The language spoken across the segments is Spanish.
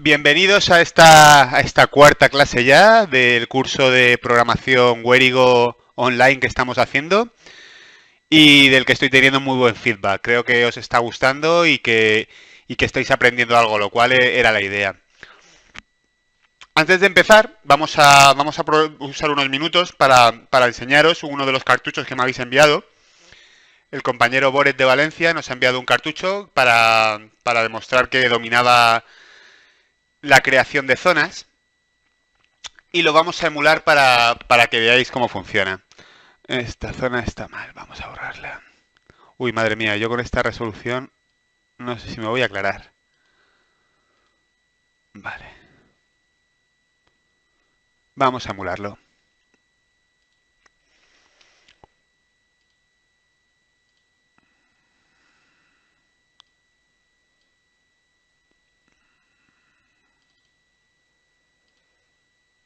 Bienvenidos a esta cuarta clase ya del curso de programación Werigo online que estamos haciendo y del que estoy teniendo muy buen feedback. Creo que os está gustando y que estáis aprendiendo algo, lo cual era la idea. Antes de empezar, vamos a usar unos minutos para enseñaros uno de los cartuchos que me habéis enviado. El compañero Boret de Valencia nos ha enviado un cartucho para demostrar que dominaba la creación de zonas y lo vamos a emular para que veáis cómo funciona. Esta zona está mal, vamos a borrarla. Uy, madre mía, yo con esta resolución no sé si me voy a aclarar. Vale. Vamos a emularlo.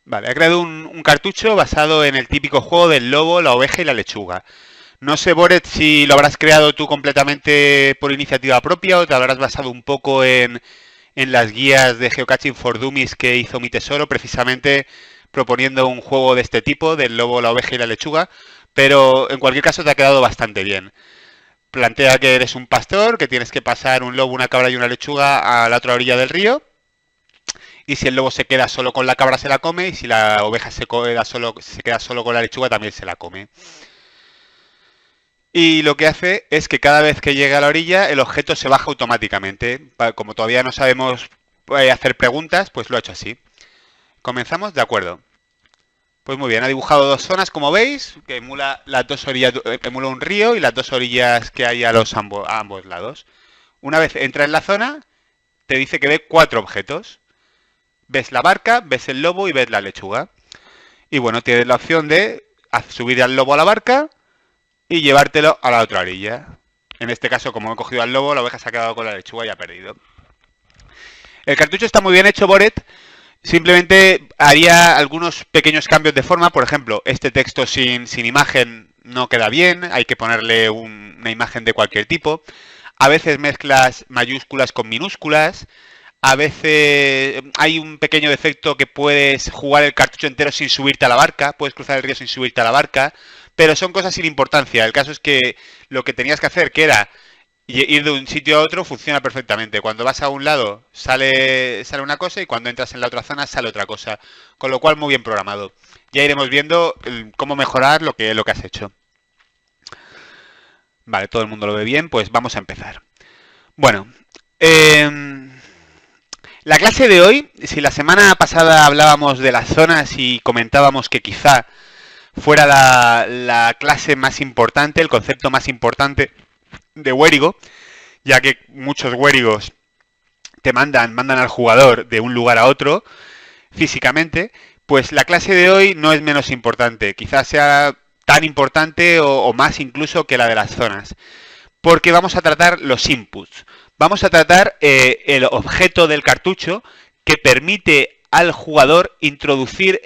Vale, he creado un cartucho basado en el típico juego del lobo, la oveja y la lechuga. No sé, Boret, si lo habrás creado tú completamente por iniciativa propia o te habrás basado un poco en las guías de Geocaching for Dummies que hizo Mi Tesoro, precisamente proponiendo un juego de este tipo, del lobo, la oveja y la lechuga, pero en cualquier caso te ha quedado bastante bien. Plantea que eres un pastor, que tienes que pasar un lobo, una cabra y una lechuga a la otra orilla del río, y si el lobo se queda solo con la cabra se la come, y si la oveja se queda solo con la lechuga también se la come. Y lo que hace es que cada vez que llegue a la orilla el objeto se baja automáticamente. Como todavía no sabemos hacer preguntas, pues lo ha hecho así. ¿Comenzamos? De acuerdo. Pues muy bien, ha dibujado dos zonas, como veis, que emula las dos orillas, emula un río y las dos orillas que hay a ambos lados. Una vez entra en la zona, te dice que ve cuatro objetos. Ves la barca, ves el lobo y ves la lechuga. Y bueno, tienes la opción de subir al lobo a la barca y llevártelo a la otra orilla. En este caso, como he cogido al lobo, la oveja se ha quedado con la lechuga y ha perdido. El cartucho está muy bien hecho, Boret. Simplemente haría algunos pequeños cambios de forma. Por ejemplo, este texto sin imagen no queda bien. Hay que ponerle una imagen de cualquier tipo. A veces mezclas mayúsculas con minúsculas. A veces hay un pequeño defecto que puedes jugar el cartucho entero sin subirte a la barca. Puedes cruzar el río sin subirte a la barca. Pero son cosas sin importancia. El caso es que lo que tenías que hacer, que era ir de un sitio a otro, funciona perfectamente. Cuando vas a un lado sale una cosa y cuando entras en la otra zona sale otra cosa. Con lo cual muy bien programado. Ya iremos viendo cómo mejorar lo que has hecho. Vale, todo el mundo lo ve bien, pues vamos a empezar. Bueno, la clase de hoy, si la semana pasada hablábamos de las zonas y comentábamos que quizá fuera la clase más importante, el concepto más importante de Werigo, ya que muchos Werigos te mandan al jugador de un lugar a otro físicamente, pues la clase de hoy no es menos importante, quizás sea tan importante o más incluso que la de las zonas, porque vamos a tratar los inputs, vamos a tratar el objeto del cartucho que permite al jugador introducir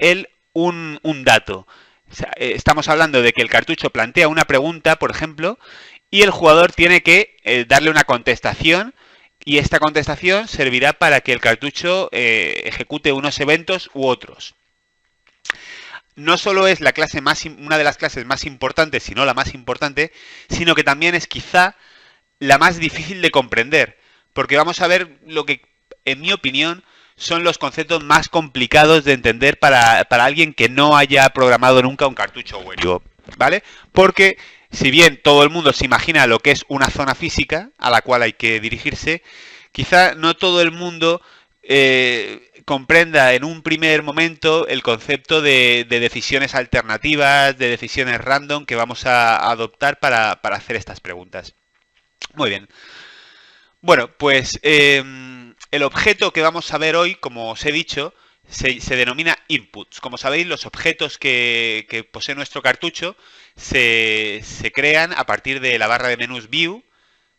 un dato. O sea, estamos hablando de que el cartucho plantea una pregunta, por ejemplo, y el jugador tiene que darle una contestación y esta contestación servirá para que el cartucho ejecute unos eventos u otros. No solo es una de las clases más importantes, sino la más importante, sino que también es quizá la más difícil de comprender, porque vamos a ver lo que, en mi opinión, son los conceptos más complicados de entender para alguien que no haya programado nunca un cartucho Werigo, ¿vale? Porque si bien todo el mundo se imagina lo que es una zona física a la cual hay que dirigirse, quizá no todo el mundo comprenda en un primer momento el concepto de decisiones alternativas, de decisiones random que vamos a adoptar para hacer estas preguntas. Muy bien. Bueno, pues el objeto que vamos a ver hoy, como os he dicho, se denomina inputs. Como sabéis, los objetos que posee nuestro cartucho se crean a partir de la barra de menús View.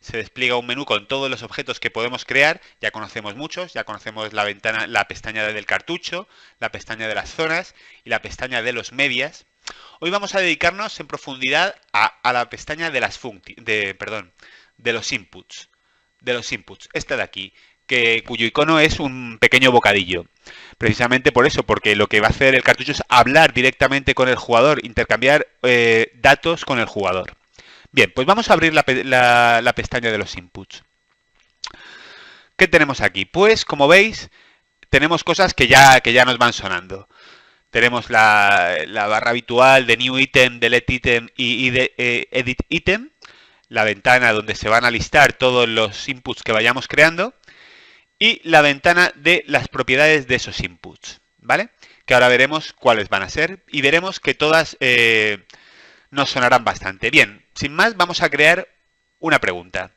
Se despliega un menú con todos los objetos que podemos crear. Ya conocemos muchos, ya conocemos la pestaña del cartucho, la pestaña de las zonas y la pestaña de los medias. Hoy vamos a dedicarnos en profundidad a la pestaña de los inputs. Esta de aquí, cuyo icono es un pequeño bocadillo. Precisamente por eso, porque lo que va a hacer el cartucho es hablar directamente con el jugador, intercambiar datos con el jugador. Bien, pues vamos a abrir la pestaña de los inputs. ¿Qué tenemos aquí? Pues, como veis, tenemos cosas que ya nos van sonando. Tenemos la barra habitual de New Item, Delete Item y Edit Item. La ventana donde se van a listar todos los inputs que vayamos creando. Y la ventana de las propiedades de esos inputs, ¿vale? Que ahora veremos cuáles van a ser y veremos que todas nos sonarán bastante. Bien, sin más, vamos a crear una pregunta.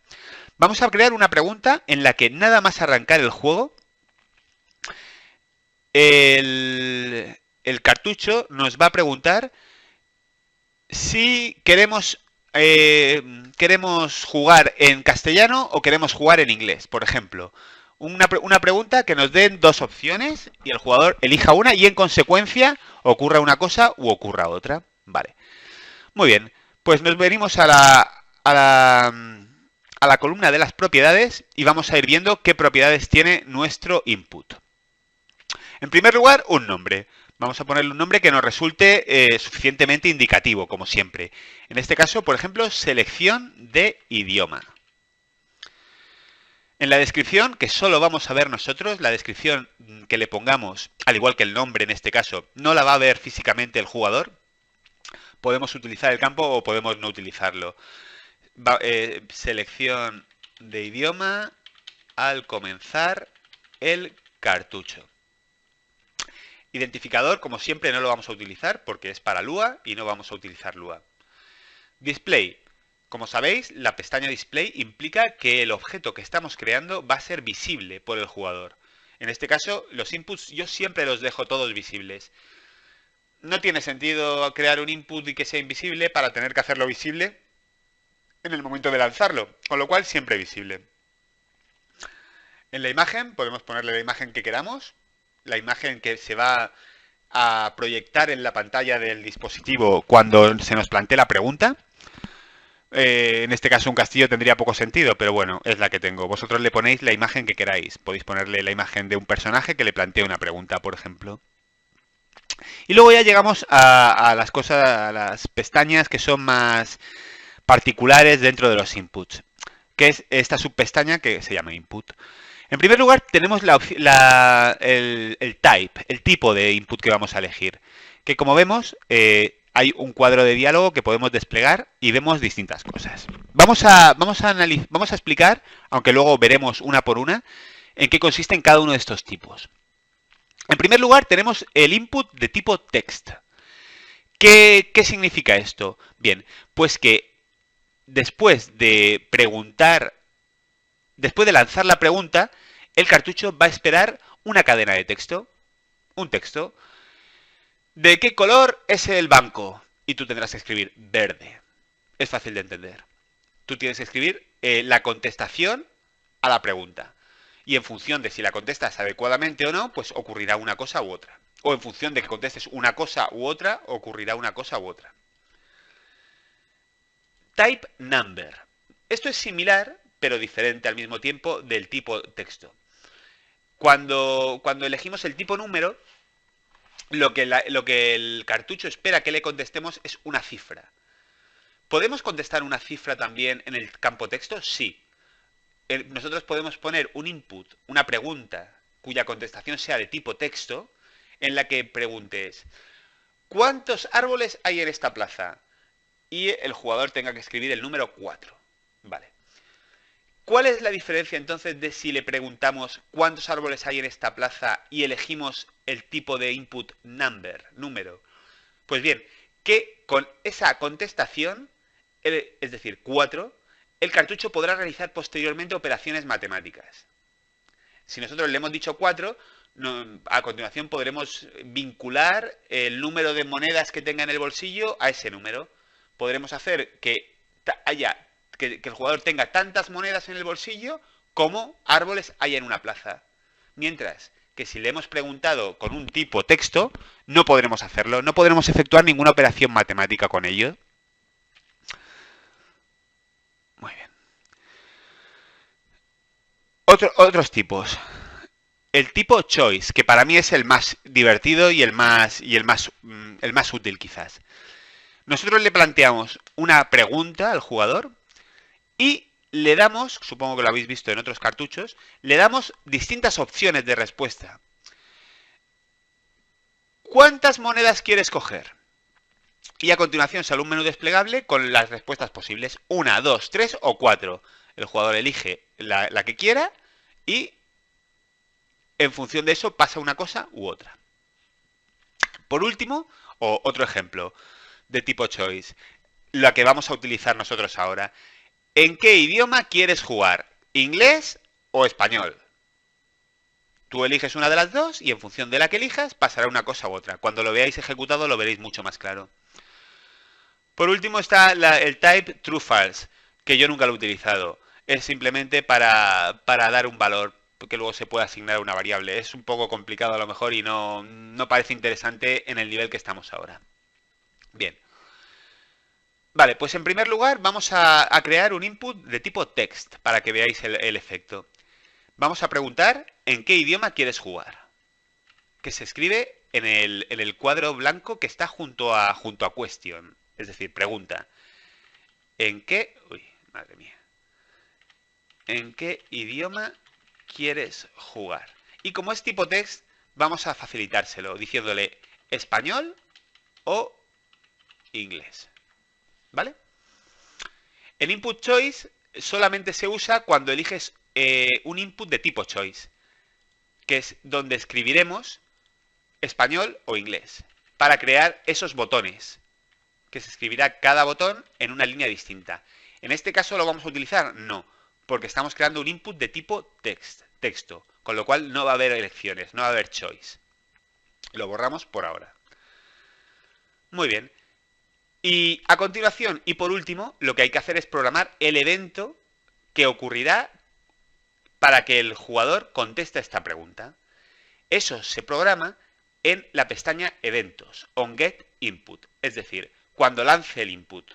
Vamos a crear una pregunta en la que nada más arrancar el juego, el cartucho nos va a preguntar si queremos jugar en castellano o queremos jugar en inglés, por ejemplo. Una pregunta que nos den dos opciones y el jugador elija una y en consecuencia ocurra una cosa u ocurra otra. Vale. Muy bien. Pues nos venimos a la columna de las propiedades y vamos a ir viendo qué propiedades tiene nuestro input. En primer lugar, un nombre. Vamos a ponerle un nombre que nos resulte suficientemente indicativo, como siempre. En este caso, por ejemplo, selección de idioma. En la descripción, que solo vamos a ver nosotros, la descripción que le pongamos, al igual que el nombre en este caso, no la va a ver físicamente el jugador. Podemos utilizar el campo o podemos no utilizarlo. Selección de idioma al comenzar el cartucho. Identificador, como siempre, no lo vamos a utilizar porque es para Lua y no vamos a utilizar Lua. Display. Como sabéis, la pestaña Display implica que el objeto que estamos creando va a ser visible por el jugador. En este caso, los inputs yo siempre los dejo todos visibles. No tiene sentido crear un input y que sea invisible para tener que hacerlo visible en el momento de lanzarlo, con lo cual siempre visible. En la imagen podemos ponerle la imagen que queramos, la imagen que se va a proyectar en la pantalla del dispositivo cuando se nos plantee la pregunta. En este caso un castillo tendría poco sentido, pero bueno, es la que tengo. Vosotros le ponéis la imagen que queráis. Podéis ponerle la imagen de un personaje que le plantee una pregunta, por ejemplo. Y luego ya llegamos a las cosas, a las pestañas que son más particulares dentro de los inputs, que es esta subpestaña que se llama input. En primer lugar tenemos el type, el tipo de input que vamos a elegir, que como vemos hay un cuadro de diálogo que podemos desplegar y vemos distintas cosas. Vamos a explicar, aunque luego veremos una por una, en qué consiste en cada uno de estos tipos. En primer lugar tenemos el input de tipo text. ¿Qué significa esto? Bien, pues que después de lanzar la pregunta, el cartucho va a esperar una cadena de texto, un texto. ¿De qué color es el banco? Y tú tendrás que escribir verde. Es fácil de entender. Tú tienes que escribir la contestación a la pregunta. Y en función de si la contestas adecuadamente o no, pues ocurrirá una cosa u otra. O en función de que contestes una cosa u otra, ocurrirá una cosa u otra. Type number. Esto es similar, pero diferente al mismo tiempo del tipo texto. Cuando elegimos el tipo número, lo que el cartucho espera que le contestemos es una cifra. ¿Podemos contestar una cifra también en el campo texto? Sí. Nosotros podemos poner un input, una pregunta, cuya contestación sea de tipo texto, en la que preguntes ¿cuántos árboles hay en esta plaza? Y el jugador tenga que escribir el número 4. Vale. ¿Cuál es la diferencia entonces de si le preguntamos cuántos árboles hay en esta plaza y elegimos el tipo de input number, número? Pues bien, que con esa contestación, es decir, 4, el cartucho podrá realizar posteriormente operaciones matemáticas. Si nosotros le hemos dicho 4, a continuación podremos vincular el número de monedas que tenga en el bolsillo a ese número. Podremos hacer que el jugador tenga tantas monedas en el bolsillo como árboles haya en una plaza. Mientras que si le hemos preguntado con un tipo texto, no podremos hacerlo, no podremos efectuar ninguna operación matemática con ello. Muy bien. Otros tipos. El tipo choice, que para mí es el más divertido y el más útil quizás. Nosotros le planteamos una pregunta al jugador y le damos, supongo que lo habéis visto en otros cartuchos, le damos distintas opciones de respuesta. ¿Cuántas monedas quieres coger? Y a continuación sale un menú desplegable con las respuestas posibles. 1, 2, 3 o 4. El jugador elige la que quiera y en función de eso pasa una cosa u otra. Por último, otro ejemplo de tipo choice, la que vamos a utilizar nosotros ahora. ¿En qué idioma quieres jugar? ¿Inglés o español? Tú eliges una de las dos y en función de la que elijas pasará una cosa u otra. Cuando lo veáis ejecutado lo veréis mucho más claro. Por último está el type true-false, que yo nunca lo he utilizado. Es simplemente para dar un valor que luego se puede asignar a una variable. Es un poco complicado a lo mejor y no parece interesante en el nivel que estamos ahora. Bien. Vale, pues en primer lugar vamos a crear un input de tipo text para que veáis el efecto. Vamos a preguntar en qué idioma quieres jugar, que se escribe en el cuadro blanco que está junto a question, es decir, pregunta. ¿En qué? Uy, madre mía. ¿En qué idioma quieres jugar? Y como es tipo text, vamos a facilitárselo diciéndole español o inglés. ¿Vale? El input choice solamente se usa cuando eliges un input de tipo choice, que es donde escribiremos español o inglés, para crear esos botones, que se escribirá cada botón en una línea distinta. ¿En este caso lo vamos a utilizar? No, porque estamos creando un input de tipo texto, con lo cual no va a haber elecciones, no va a haber choice. Lo borramos por ahora. Muy bien. Y a continuación, y por último, lo que hay que hacer es programar el evento que ocurrirá para que el jugador conteste esta pregunta. Eso se programa en la pestaña Eventos, onGetInput, es decir, cuando lance el input.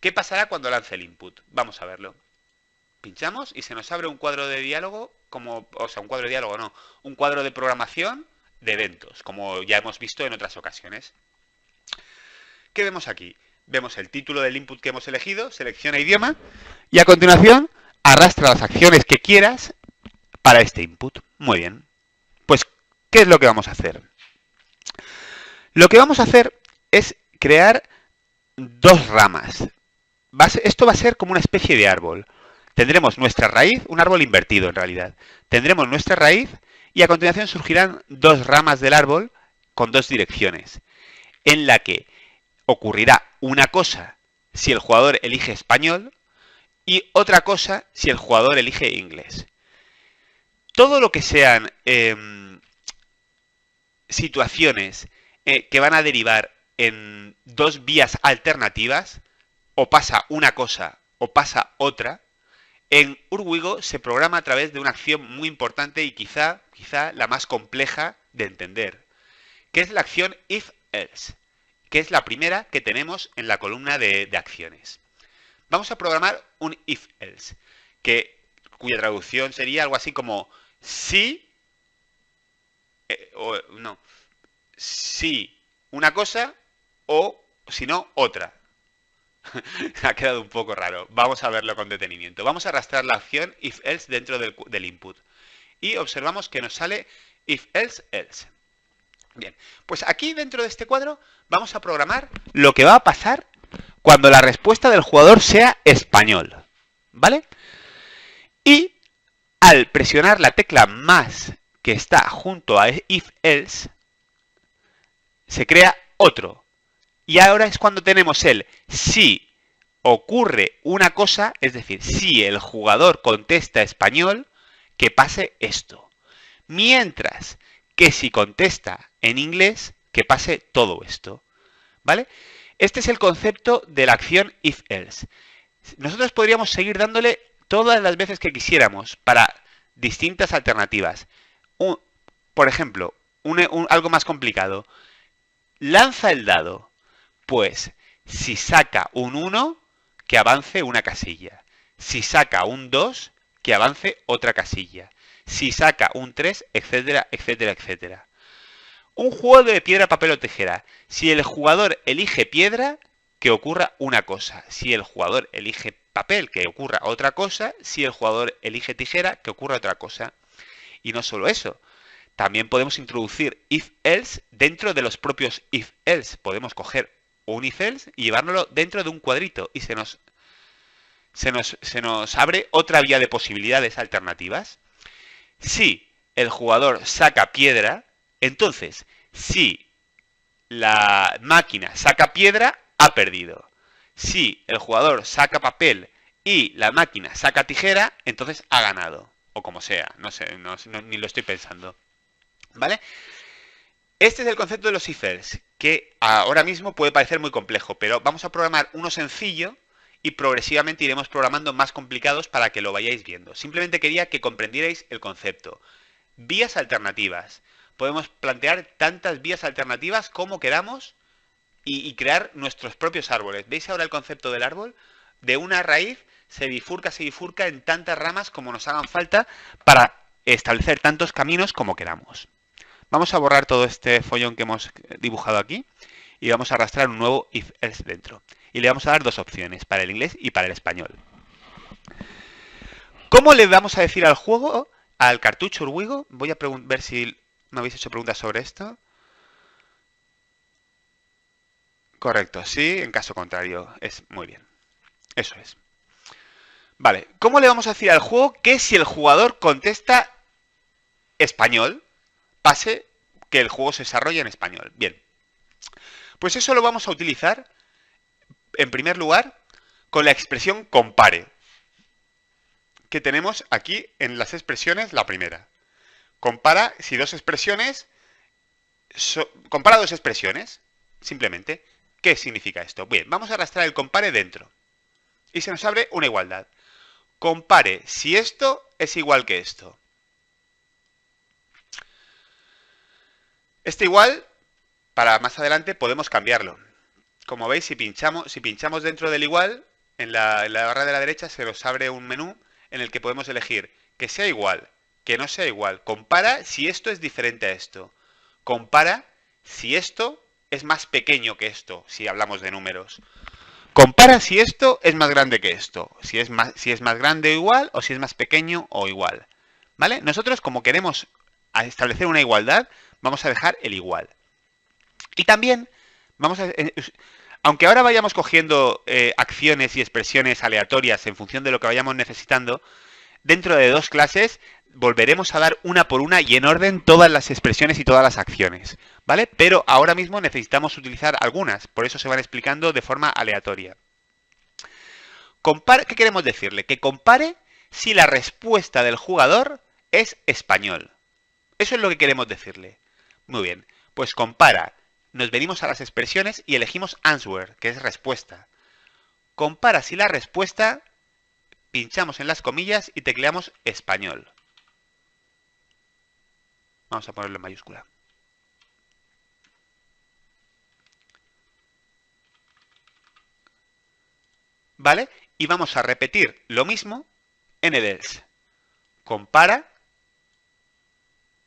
¿Qué pasará cuando lance el input? Vamos a verlo. Pinchamos y se nos abre un cuadro de diálogo, un cuadro de diálogo no, un cuadro de programación de eventos, como ya hemos visto en otras ocasiones. ¿Qué vemos aquí? Vemos el título del input que hemos elegido, selecciona idioma y a continuación arrastra las acciones que quieras para este input. Muy bien. Pues, ¿qué es lo que vamos a hacer? Lo que vamos a hacer es crear dos ramas. Esto va a ser como una especie de árbol. Tendremos nuestra raíz, un árbol invertido en realidad. Tendremos nuestra raíz y a continuación surgirán dos ramas del árbol con dos direcciones, en la que ocurrirá una cosa si el jugador elige español y otra cosa si el jugador elige inglés. Todo lo que sean situaciones que van a derivar en dos vías alternativas, o pasa una cosa o pasa otra, en Urwigo se programa a través de una acción muy importante y quizá la más compleja de entender, que es la acción if-else, que es la primera que tenemos en la columna de acciones. Vamos a programar un if-else, cuya traducción sería algo así como si una cosa o si no otra. Ha quedado un poco raro. Vamos a verlo con detenimiento. Vamos a arrastrar la acción if-else dentro del input. Y observamos que nos sale if-else, else. Bien, pues aquí dentro de este cuadro vamos a programar lo que va a pasar cuando la respuesta del jugador sea español. ¿Vale? Y al presionar la tecla más que está junto a if-else, se crea otro. Y ahora es cuando tenemos el si ocurre una cosa, es decir, si el jugador contesta español, que pase esto. Mientras que si contesta en inglés, que pase todo esto. ¿Vale? Este es el concepto de la acción if-else. Nosotros podríamos seguir dándole todas las veces que quisiéramos para distintas alternativas. Por ejemplo, algo más complicado. Lanza el dado. Pues si saca un 1, que avance una casilla. Si saca un 2, que avance otra casilla. si saca un 3, etcétera, etcétera, etcétera. Un juego de piedra, papel o tijera. Si el jugador elige piedra, que ocurra una cosa. Si el jugador elige papel, que ocurra otra cosa. Si el jugador elige tijera, que ocurra otra cosa. Y no solo eso. También podemos introducir if-else dentro de los propios if-else. Podemos coger un if-else y llevárnoslo dentro de un cuadrito. Y se nos abre otra vía de posibilidades alternativas. Si el jugador saca piedra, entonces, si la máquina saca piedra, ha perdido. Si el jugador saca papel y la máquina saca tijera, entonces ha ganado. O como sea, no sé, ni lo estoy pensando. ¿Vale? Este es el concepto de los if-else, que ahora mismo puede parecer muy complejo, pero vamos a programar uno sencillo y progresivamente iremos programando más complicados para que lo vayáis viendo. Simplemente quería que comprendierais el concepto. Vías alternativas. Podemos plantear tantas vías alternativas como queramos y crear nuestros propios árboles. ¿Veis ahora el concepto del árbol? De una raíz se bifurca en tantas ramas como nos hagan falta para establecer tantos caminos como queramos. Vamos a borrar todo este follón que hemos dibujado aquí y vamos a arrastrar un nuevo if-else dentro. Y le vamos a dar dos opciones, para el inglés y para el español. ¿Cómo le vamos a decir al juego, al cartucho Urwigo? Voy a ver si me habéis hecho preguntas sobre esto. Correcto, sí, en caso contrario, es muy bien. Eso es. Vale, ¿cómo le vamos a decir al juego que si el jugador contesta español, pase que el juego se desarrolle en español? Bien, pues eso lo vamos a utilizar, en primer lugar, con la expresión compare, que tenemos aquí en las expresiones la primera. Compara si dos expresiones, compara dos expresiones, simplemente. ¿Qué significa esto? Bien, vamos a arrastrar el compare dentro. Y se nos abre una igualdad. Compare si esto es igual que esto. Este igual, para más adelante, podemos cambiarlo. Como veis, si pinchamos dentro del igual, en la barra de la derecha se nos abre un menú en el que podemos elegir que sea igual, que no sea igual. Compara si esto es diferente a esto. Compara si esto es más pequeño que esto, si hablamos de números. Compara si esto es más grande que esto, si es más grande o igual, o si es más pequeño o igual. ¿Vale? Nosotros, como queremos establecer una igualdad, vamos a dejar el igual. Y también vamos a... Aunque ahora vayamos cogiendo acciones y expresiones aleatorias en función de lo que vayamos necesitando, dentro de dos clases volveremos a dar una por una y en orden todas las expresiones y todas las acciones, ¿vale? Pero ahora mismo necesitamos utilizar algunas, por eso se van explicando de forma aleatoria. ¿Qué queremos decirle? Que compare si la respuesta del jugador es español. Eso es lo que queremos decirle. Muy bien, pues compara. Nos venimos a las expresiones y elegimos answer, que es respuesta. Compara si la respuesta, pinchamos en las comillas y tecleamos español. Vamos a ponerlo en mayúscula. ¿Vale? Y vamos a repetir lo mismo en el else. Compara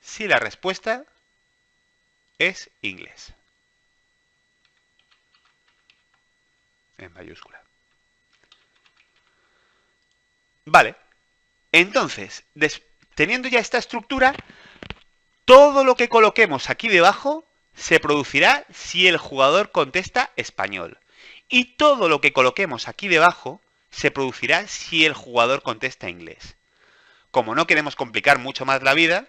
si la respuesta es inglés. En mayúscula. Vale. Entonces, teniendo ya esta estructura, todo lo que coloquemos aquí debajo se producirá si el jugador contesta español. Y todo lo que coloquemos aquí debajo se producirá si el jugador contesta inglés. Como no queremos complicar mucho más la vida,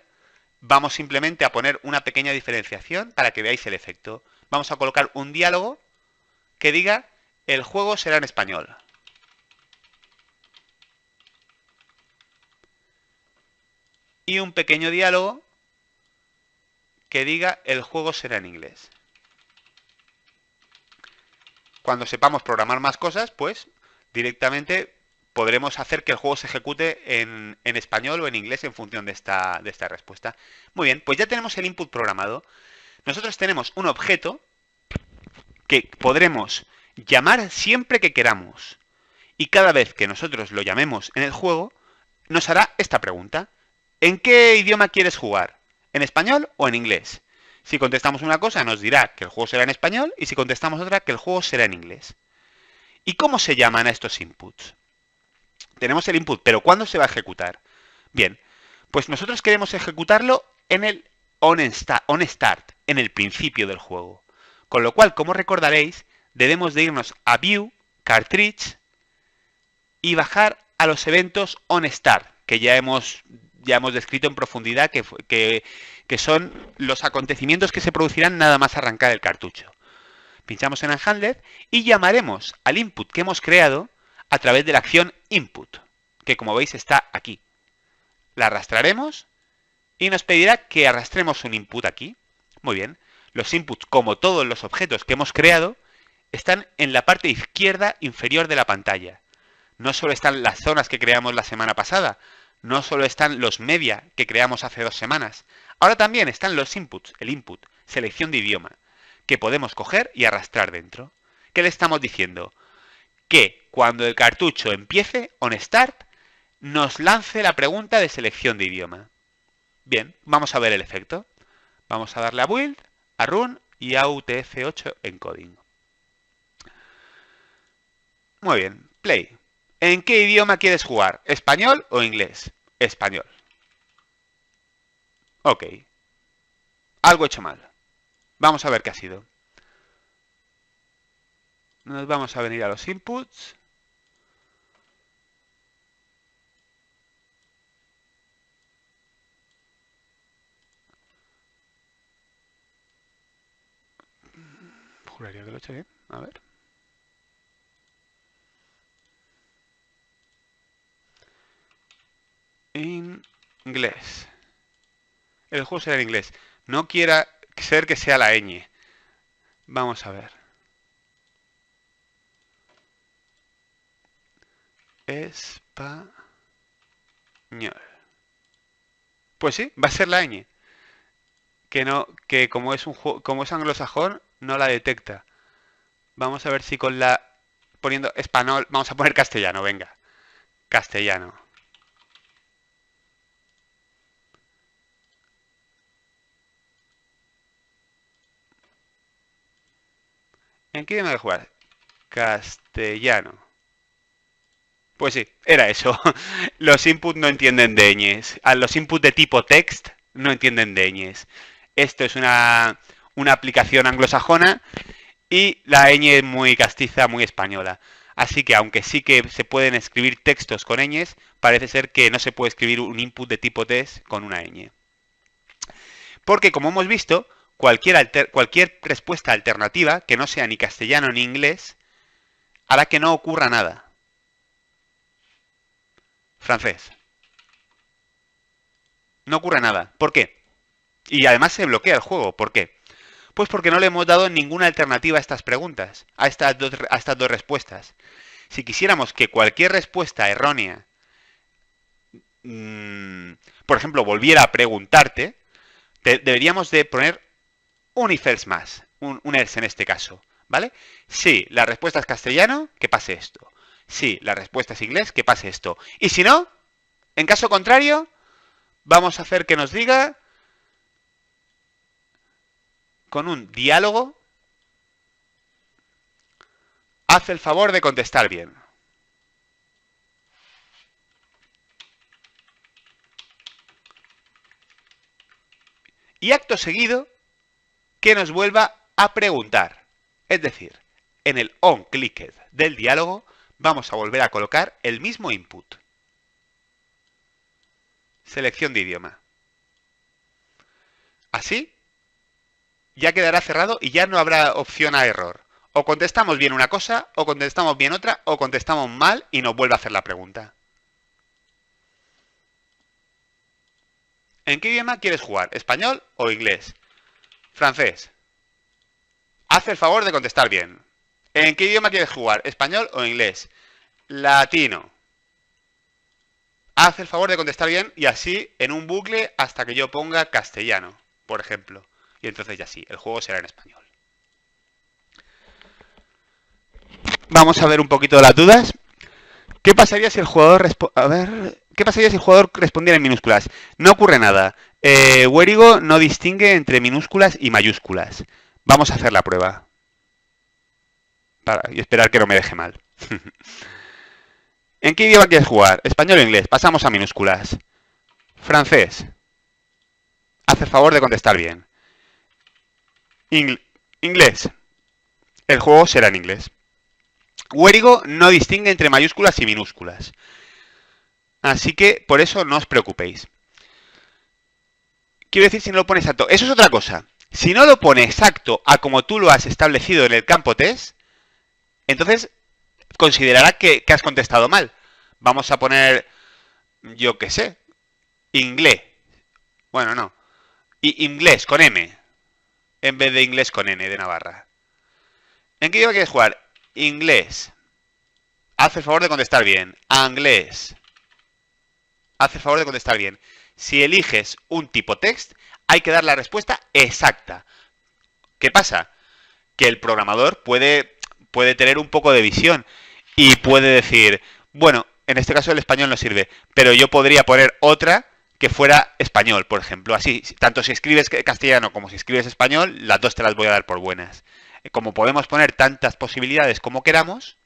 vamos simplemente a poner una pequeña diferenciación para que veáis el efecto. Vamos a colocar un diálogo que diga el juego será en español. Y un pequeño diálogo que diga el juego será en inglés. Cuando sepamos programar más cosas, pues directamente podremos hacer que el juego se ejecute en español o en inglés en función de esta respuesta. Muy bien, pues ya tenemos el input programado. Nosotros tenemos un objeto que podremos llamar siempre que queramos. Y cada vez que nosotros lo llamemos en el juego, nos hará esta pregunta. ¿En qué idioma quieres jugar? ¿En español o en inglés? Si contestamos una cosa, nos dirá que el juego será en español, y si contestamos otra, que el juego será en inglés. ¿Y cómo se llaman a estos inputs? Tenemos el input, pero ¿cuándo se va a ejecutar? Bien, pues nosotros queremos ejecutarlo en el on start, en el principio del juego. Con lo cual, como recordaréis, debemos de irnos a View, Cartridge, y bajar a los eventos on start, que ya hemos descrito en profundidad, que son los acontecimientos que se producirán nada más arrancar el cartucho. Pinchamos en Unhandled y llamaremos al input que hemos creado a través de la acción input, que como veis está aquí. La arrastraremos y nos pedirá que arrastremos un input aquí. Muy bien, los inputs, como todos los objetos que hemos creado, están en la parte izquierda inferior de la pantalla. No solo están las zonas que creamos la semana pasada, no solo están los media que creamos hace 2 semanas, ahora también están los inputs, el input, selección de idioma, que podemos coger y arrastrar dentro. ¿Qué le estamos diciendo? Que cuando el cartucho empiece, on start, nos lance la pregunta de selección de idioma. Bien, vamos a ver el efecto. Vamos a darle a Build, a Run y a UTF-8 Encoding. Muy bien, Play. ¿En qué idioma quieres jugar? ¿Español o inglés? Español. Ok. Algo hecho mal. Vamos a ver qué ha sido. Nos vamos a venir a los inputs. Juraría que lo he hecho bien. A ver. Inglés. El juego será en inglés. No quiera ser que sea la ñ. Vamos a ver. Español. Pues sí, va a ser la ñ. Que como es un juego, como es anglosajón, no la detecta. Vamos a ver si con la poniendo español, vamos a poner castellano, venga. Castellano. ¿En qué idioma de jugar? Castellano. Pues sí, era eso. Los inputs no entienden de ñes. A los inputs de tipo text no entienden de ñes. Esto es una aplicación anglosajona y la ñ es muy castiza, muy española. Así que aunque sí que se pueden escribir textos con ñes, parece ser que no se puede escribir un input de tipo text con una ñ. Porque como hemos visto, cualquier respuesta alternativa, que no sea ni castellano ni inglés, hará que no ocurra nada. Francés. No ocurre nada. ¿Por qué? Y además se bloquea el juego. ¿Por qué? Pues porque no le hemos dado ninguna alternativa a estas preguntas, a estas dos respuestas. Si quisiéramos que cualquier respuesta errónea, por ejemplo, volviera a preguntarte, deberíamos de poner un if else más, un else en este caso, ¿vale? Si la respuesta es castellano, que pase esto. Si la respuesta es inglés, que pase esto. Y si no, en caso contrario, vamos a hacer que nos diga con un diálogo, haz el favor de contestar bien. Y acto seguido, que nos vuelva a preguntar. Es decir, en el onClicked del diálogo vamos a volver a colocar el mismo input. Selección de idioma. Así, ya quedará cerrado y ya no habrá opción a error. O contestamos bien una cosa, o contestamos bien otra, o contestamos mal y nos vuelve a hacer la pregunta. ¿En qué idioma quieres jugar? ¿Español o inglés? Francés. Haz el favor de contestar bien. ¿En qué idioma quieres jugar? ¿Español o inglés? Latino. Haz el favor de contestar bien y así en un bucle hasta que yo ponga castellano, por ejemplo. Y entonces ya sí, el juego será en español. Vamos a ver un poquito de las dudas. ¿Qué pasaría si el jugador ¿Qué pasaría si el jugador respondiera en minúsculas? No ocurre nada. Werigo no distingue entre minúsculas y mayúsculas. Vamos a hacer la prueba. Y esperar que no me deje mal. ¿En qué idioma quieres jugar? ¿Español o inglés? Pasamos a minúsculas. Francés. Haz el favor de contestar bien. Inglés. El juego será en inglés. Werigo no distingue entre mayúsculas y minúsculas. Así que por eso no os preocupéis. Quiero decir si no lo pone exacto. Eso es otra cosa. Si no lo pone exacto a como tú lo has establecido en el campo test, entonces considerará que has contestado mal. Vamos a poner, yo qué sé, inglés. Bueno, no. Inglés con M. En vez de inglés con N de Navarra. ¿En qué idioma quieres jugar? Inglés. Haz el favor de contestar bien. Anglés. Haz el favor de contestar bien. Si eliges un tipo text, hay que dar la respuesta exacta. ¿Qué pasa? Que el programador puede tener un poco de visión y puede decir, bueno, en este caso el español no sirve, pero yo podría poner otra que fuera español, por ejemplo. Así, tanto si escribes castellano como si escribes español, las dos te las voy a dar por buenas. Como podemos poner tantas posibilidades como queramos,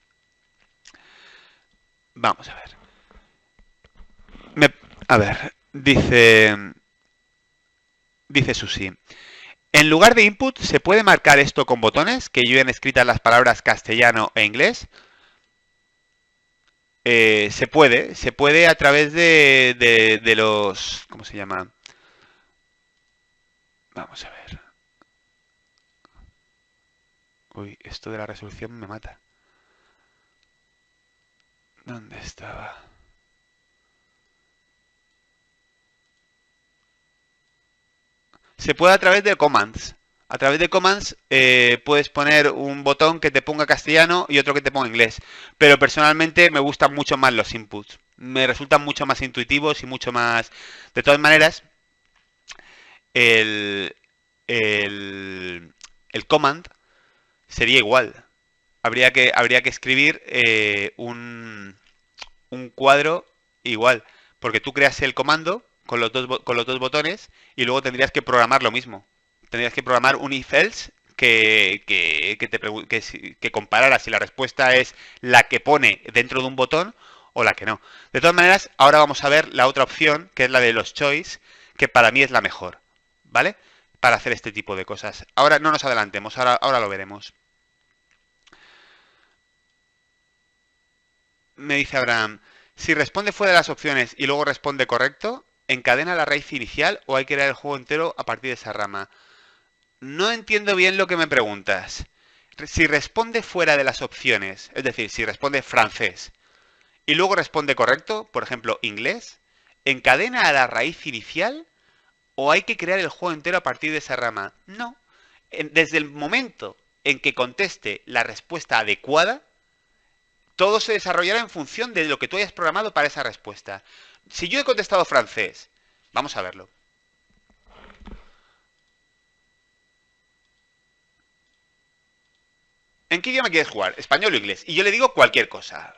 vamos a ver. Dice Susi. En lugar de input, ¿se puede marcar esto con botones que lleven escritas las palabras castellano e inglés? Se puede a través de los... ¿Cómo se llama? Vamos a ver. Uy, esto de la resolución me mata. ¿Dónde estaba? Se puede a través de commands. A través de commands puedes poner un botón que te ponga castellano y otro que te ponga inglés. Pero personalmente me gustan mucho más los inputs. Me resultan mucho más intuitivos y mucho más... De todas maneras, el command sería igual. Habría que escribir un cuadro igual. Porque tú creas el comando con los dos botones y luego tendrías que programar lo mismo. Tendrías que programar un if-else que comparara si la respuesta es la que pone dentro de un botón o la que no. De todas maneras, ahora vamos a ver la otra opción, que es la de los choice, que para mí es la mejor, ¿vale? Para hacer este tipo de cosas. Ahora no nos adelantemos, ahora lo veremos. Me dice Abraham, si responde fuera de las opciones y luego responde correcto, ¿encadena la raíz inicial o hay que crear el juego entero a partir de esa rama? No entiendo bien lo que me preguntas. Si responde fuera de las opciones, es decir, si responde francés y luego responde correcto, por ejemplo, inglés, ¿encadena a la raíz inicial o hay que crear el juego entero a partir de esa rama? No. Desde el momento en que conteste la respuesta adecuada, todo se desarrollará en función de lo que tú hayas programado para esa respuesta. Si yo he contestado francés, vamos a verlo. ¿En qué idioma quieres jugar? ¿Español o inglés? Y yo le digo cualquier cosa.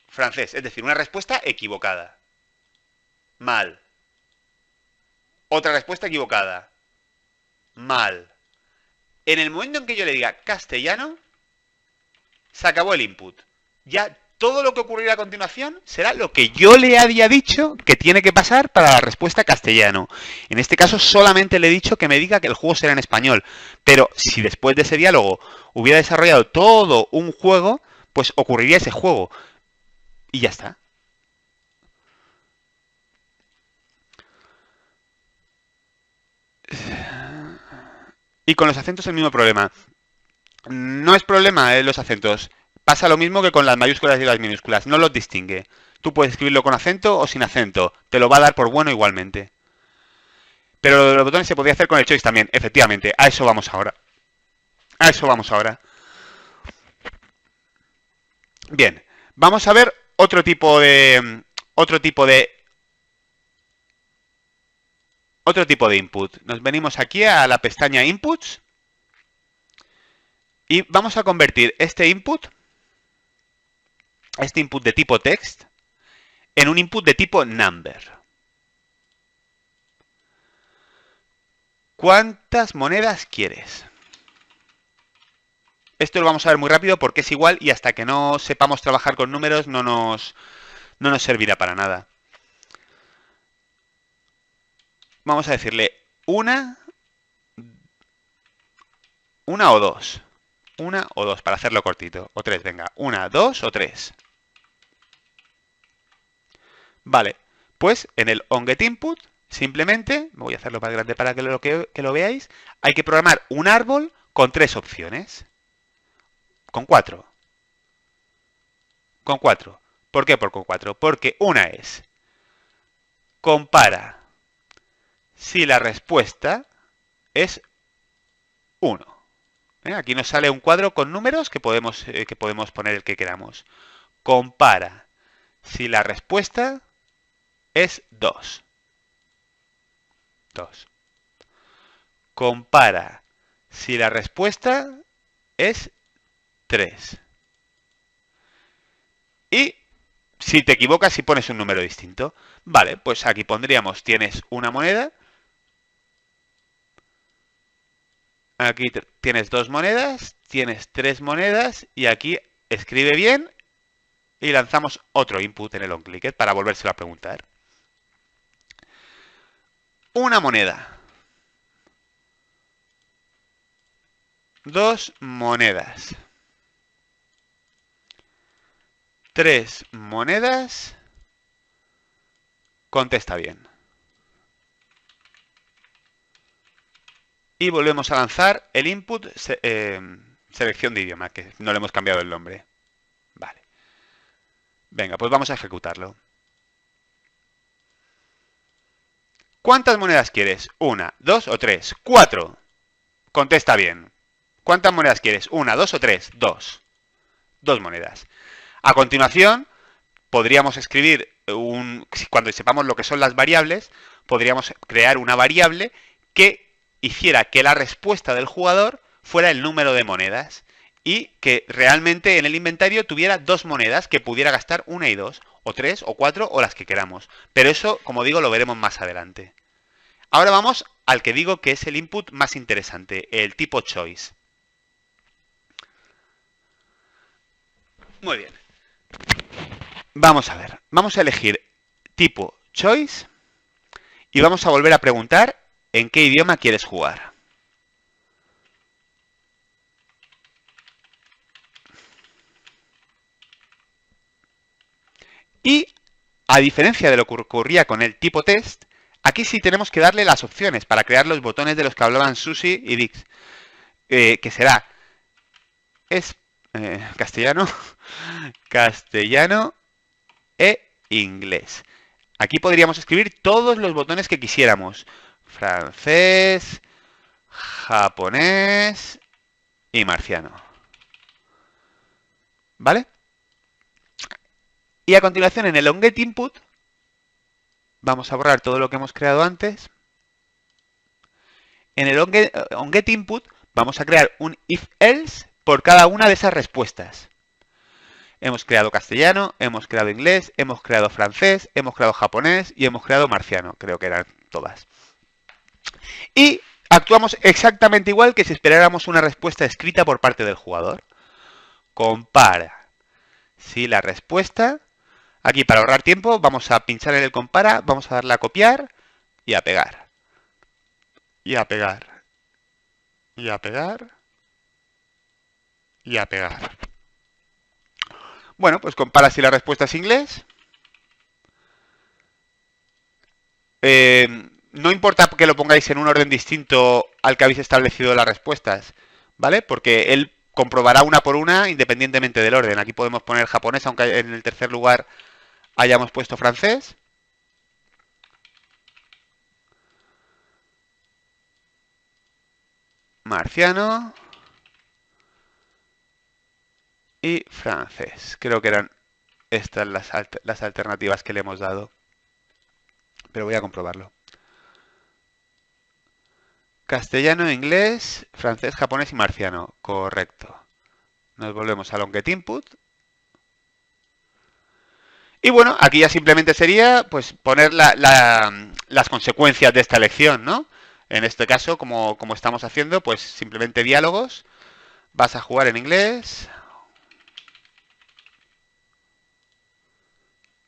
Francés, es decir, una respuesta equivocada. Mal. Otra respuesta equivocada. Mal. En el momento en que yo le diga castellano, se acabó el input. Ya todo lo que ocurrirá a continuación será lo que yo le había dicho que tiene que pasar para la respuesta castellano. En este caso solamente le he dicho que me diga que el juego será en español. Pero si después de ese diálogo hubiera desarrollado todo un juego, pues ocurriría ese juego. Y ya está. Y con los acentos el mismo problema. No es problema los acentos. Pasa lo mismo que con las mayúsculas y las minúsculas. No los distingue. Tú puedes escribirlo con acento o sin acento. Te lo va a dar por bueno igualmente. Pero lo de los botones se podría hacer con el choice también. Efectivamente. A eso vamos ahora. A eso vamos ahora. Bien. Vamos a ver otro tipo de input. Nos venimos aquí a la pestaña Inputs y vamos a convertir este input de tipo text, en un input de tipo number. ¿Cuántas monedas quieres? Esto lo vamos a ver muy rápido porque es igual y hasta que no sepamos trabajar con números no nos servirá para nada. Vamos a decirle una o dos. Una o dos, para hacerlo cortito. O tres, venga. Una, dos o tres. Vale, pues en el onGetInput, simplemente, voy a hacerlo más grande para que lo veáis, hay que programar un árbol con tres opciones. Con cuatro. Con cuatro. ¿Por qué con cuatro? Porque una es, compara si la respuesta es 1. Aquí nos sale un cuadro con números que podemos poner el que queramos. Compara si la respuesta es 2. 2. Compara si la respuesta es 3. Y si te equivocas y pones un número distinto. Vale, pues aquí pondríamos, tienes una moneda. Aquí tienes dos monedas, tienes tres monedas y aquí escribe bien y lanzamos otro input en el onClicked para volvérselo a preguntar. Una moneda. Dos monedas. Tres monedas. Contesta bien. Y volvemos a lanzar el input selección de idioma, que no le hemos cambiado el nombre. Vale. Venga, pues vamos a ejecutarlo. ¿Cuántas monedas quieres? ¿Una, dos o tres? ¡4! Contesta bien. ¿Cuántas monedas quieres? ¿Una, dos o tres? Dos. Dos monedas. A continuación, podríamos escribir cuando sepamos lo que son las variables, podríamos crear una variable que hiciera que la respuesta del jugador fuera el número de monedas y que realmente en el inventario tuviera dos monedas que pudiera gastar una y dos, o tres, o cuatro, o las que queramos. Pero eso, como digo, lo veremos más adelante. Ahora vamos al que digo que es el input más interesante, el tipo choice. Muy bien. Vamos a ver, vamos a elegir tipo choice y vamos a volver a preguntar en qué idioma quieres jugar. Y, a diferencia de lo que ocurría con el tipo test, aquí sí tenemos que darle las opciones para crear los botones de los que hablaban Susi y Dix, que será castellano, castellano e inglés. Aquí podríamos escribir todos los botones que quisiéramos. Francés, japonés y marciano. ¿Vale? Y a continuación en el onGetInput vamos a borrar todo lo que hemos creado antes. En el onGetInput vamos a crear un if-else por cada una de esas respuestas. Hemos creado castellano, hemos creado inglés, hemos creado francés, hemos creado japonés y hemos creado marciano. Creo que eran todas. Y actuamos exactamente igual que si esperáramos una respuesta escrita por parte del jugador. Compara si la respuesta... Aquí, para ahorrar tiempo, vamos a pinchar en el compara, vamos a darle a copiar y a pegar. Y a pegar. Y a pegar. Y a pegar. Bueno, pues compara si la respuesta es inglés. No importa que lo pongáis en un orden distinto al que habéis establecido las respuestas, ¿vale? Porque él comprobará una por una independientemente del orden. Aquí podemos poner japonés, aunque en el tercer lugar hayamos puesto francés. Marciano. Y francés. Creo que eran estas las alternativas que le hemos dado. Pero voy a comprobarlo. Castellano, inglés, francés, japonés y marciano. Correcto. Nos volvemos al onGetInput. Y bueno, aquí ya simplemente sería pues poner las consecuencias de esta elección, ¿no? En este caso, como estamos haciendo, pues simplemente diálogos. Vas a jugar en inglés.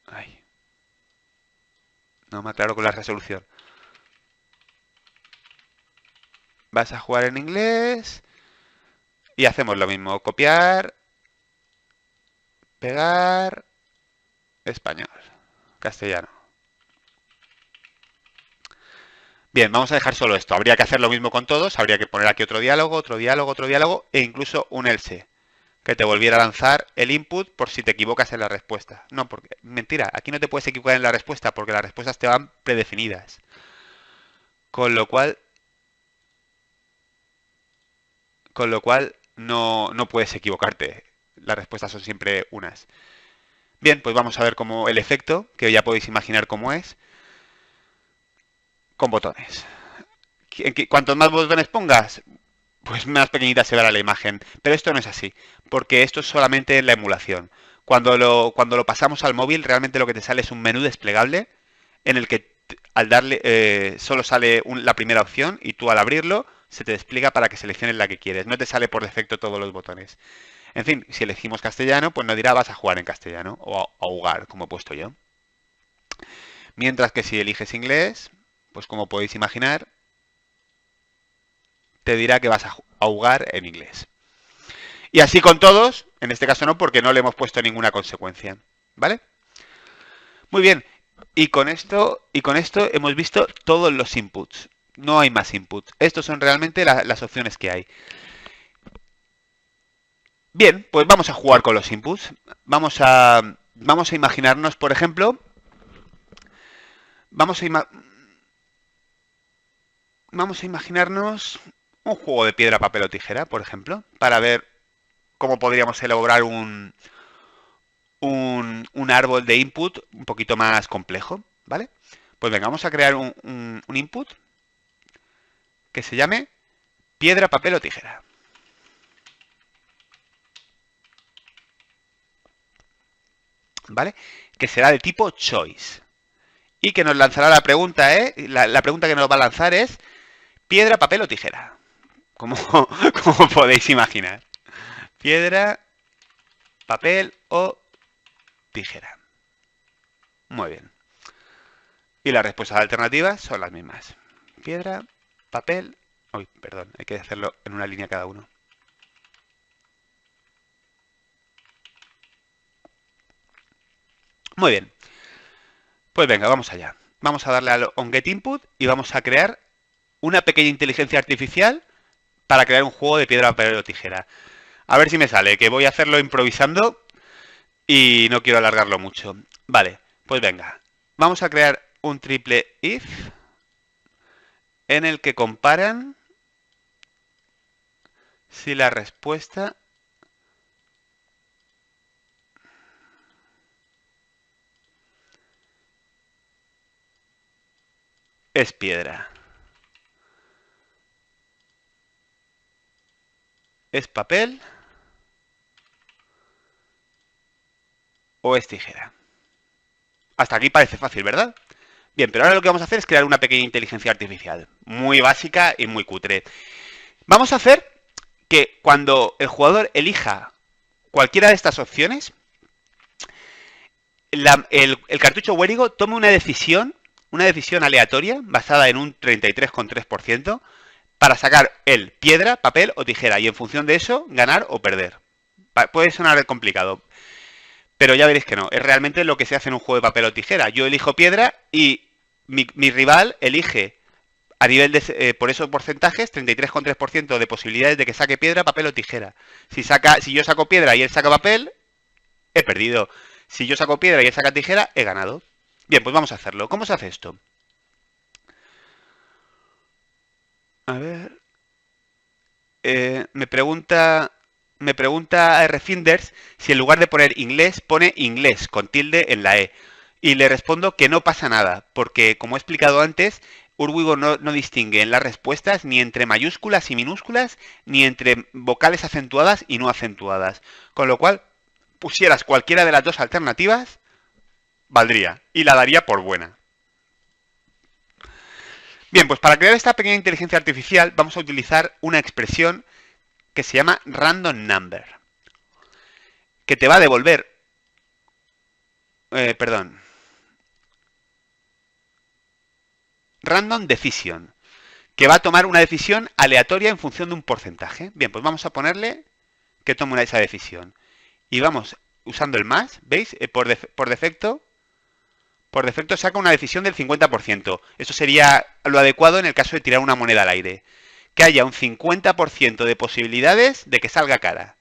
Ay, no me aclaro con la resolución. Vas a jugar en inglés. Y hacemos lo mismo. Copiar. Pegar. Español. Castellano. Bien, vamos a dejar solo esto. Habría que hacer lo mismo con todos. Habría que poner aquí otro diálogo, otro diálogo, otro diálogo e incluso un else. Que te volviera a lanzar el input por si te equivocas en la respuesta. No, porque mentira, aquí no te puedes equivocar en la respuesta porque las respuestas te van predefinidas. Con lo cual no puedes equivocarte. Las respuestas son siempre unas. Bien, pues vamos a ver cómo el efecto, que ya podéis imaginar cómo es, con botones. Cuantos más botones pongas, pues más pequeñita se verá la imagen. Pero esto no es así, porque esto es solamente la emulación. Cuando lo pasamos al móvil, realmente lo que te sale es un menú desplegable en el que al darle solo sale la primera opción y tú al abrirlo se te despliega para que selecciones la que quieres. No te sale por defecto todos los botones. En fin, si elegimos castellano, pues nos dirá vas a jugar en castellano o a jugar, como he puesto yo. Mientras que si eliges inglés, pues como podéis imaginar, te dirá que vas a jugar en inglés. Y así con todos, en este caso no, porque no le hemos puesto ninguna consecuencia. ¿Vale? Muy bien. Y con esto hemos visto todos los inputs. No hay más inputs. Estos son realmente las opciones que hay. Bien, pues vamos a jugar con los inputs. Vamos a imaginarnos, por ejemplo, vamos a, ima- vamos a imaginarnos un juego de piedra, papel o tijera, por ejemplo, para ver cómo podríamos elaborar un árbol de input un poquito más complejo, ¿vale? Pues venga, vamos a crear un input que se llame piedra, papel o tijera. ¿Vale? Que será de tipo choice. Y que nos lanzará la pregunta, la pregunta que nos va a lanzar es piedra, papel o tijera. Como, como podéis imaginar. Piedra, papel o tijera. Muy bien. Y las respuestas alternativas son las mismas. Piedra, papel... Uy, perdón, hay que hacerlo en una línea cada uno. Muy bien. Pues venga, vamos allá. Vamos a darle al onGetInput y vamos a crear una pequeña inteligencia artificial para crear un juego de piedra, papel o tijera. A ver si me sale, que voy a hacerlo improvisando y no quiero alargarlo mucho. Vale, pues venga. Vamos a crear un triple if en el que comparan si la respuesta es piedra. ¿Es papel o es tijera? Hasta aquí parece fácil, ¿verdad? Bien, pero ahora lo que vamos a hacer es crear una pequeña inteligencia artificial. Muy básica y muy cutre. Vamos a hacer que cuando el jugador elija cualquiera de estas opciones, el cartucho Werigo tome una decisión aleatoria basada en un 33,3% para sacar el piedra, papel o tijera y en función de eso ganar o perder. Puede sonar complicado, pero ya veréis que no. Es realmente lo que se hace en un juego de papel o tijera. Yo elijo piedra y mi rival elige a nivel de, por esos porcentajes, 33,3% de posibilidades de que saque piedra, papel o tijera. Si yo saco piedra y él saca papel, he perdido. Si yo saco piedra y él saca tijera, he ganado. Bien, pues vamos a hacerlo. ¿Cómo se hace esto? A ver. Me pregunta RFinders si en lugar de poner inglés pone inglés con tilde en la E. Y le respondo que no pasa nada, porque como he explicado antes, Urwigo no distingue en las respuestas ni entre mayúsculas y minúsculas, ni entre vocales acentuadas y no acentuadas. Con lo cual, pusieras cualquiera de las dos alternativas, valdría y la daría por buena. Bien, pues para crear esta pequeña inteligencia artificial vamos a utilizar una expresión que se llama random number, que te va a devolver, random decision, que va a tomar una decisión aleatoria en función de un porcentaje. Bien, pues vamos a ponerle que tome esa decisión. Y vamos usando el más, ¿veis? Por defecto saca una decisión del 50%. Eso sería lo adecuado en el caso de tirar una moneda al aire. Que haya un 50% de posibilidades de que salga cara.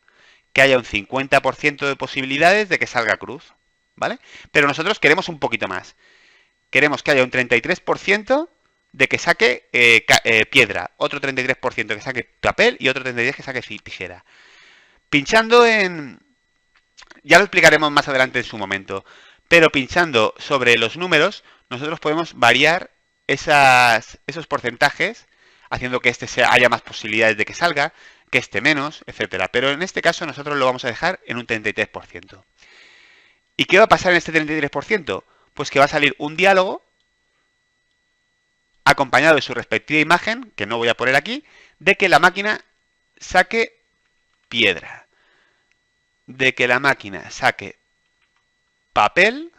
Que haya un 50% de posibilidades de que salga cruz. ¿Vale? Pero nosotros queremos un poquito más. Queremos que haya un 33% de que saque piedra, otro 33% que saque papel y otro 33% que saque tijera. Pinchando en... Ya lo explicaremos más adelante en su momento. Pero pinchando sobre los números, nosotros podemos variar esos porcentajes, haciendo que haya más posibilidades de que salga, que este menos, etcétera. Pero en este caso nosotros lo vamos a dejar en un 33%. ¿Y qué va a pasar en este 33%? Pues que va a salir un diálogo acompañado de su respectiva imagen, que no voy a poner aquí, de que la máquina saque piedra, de que la máquina saque papel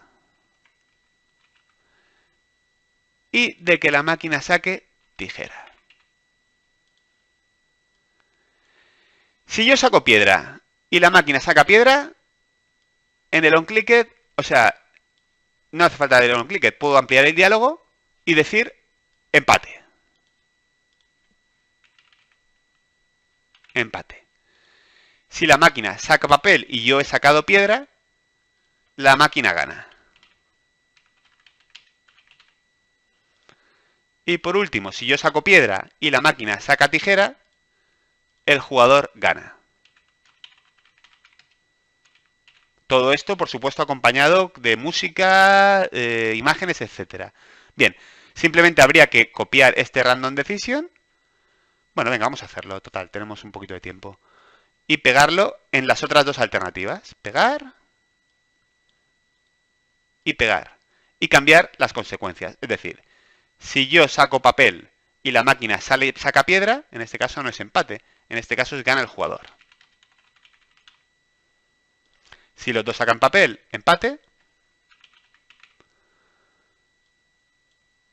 y de que la máquina saque tijera. Si yo saco piedra y la máquina saca piedra, en el onClicked, o sea, no hace falta el onClicked, puedo ampliar el diálogo y decir empate. Empate. Si la máquina saca papel y yo he sacado piedra, la máquina gana. Y por último, si yo saco piedra y la máquina saca tijera, el jugador gana. Todo esto, por supuesto, acompañado de música, imágenes, etcétera. Bien, simplemente habría que copiar este random decision. Bueno, venga, vamos a hacerlo. Total, tenemos un poquito de tiempo. Y pegarlo en las otras dos alternativas. Pegar y pegar. Y cambiar las consecuencias. Es decir, si yo saco papel y la máquina saca piedra, en este caso no es empate. En este caso es gana el jugador. Si los dos sacan papel, empate.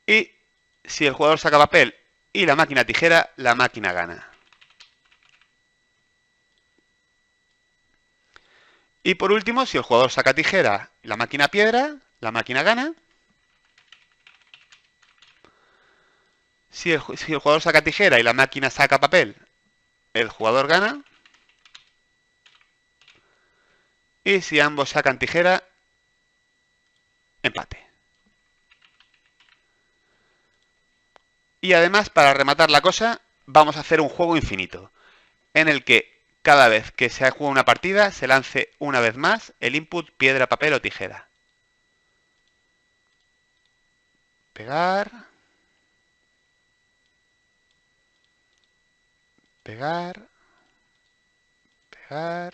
Y si el jugador saca papel y la máquina tijera, la máquina gana. Y por último, si el jugador saca tijera y la máquina piedra, la máquina gana. Si el jugador saca tijera y la máquina saca papel, el jugador gana. Y si ambos sacan tijera, empate. Y además, para rematar la cosa, vamos a hacer un juego infinito, en el que cada vez que se juega una partida, se lance una vez más el input piedra, papel o tijera. Pegar. Pegar. Pegar.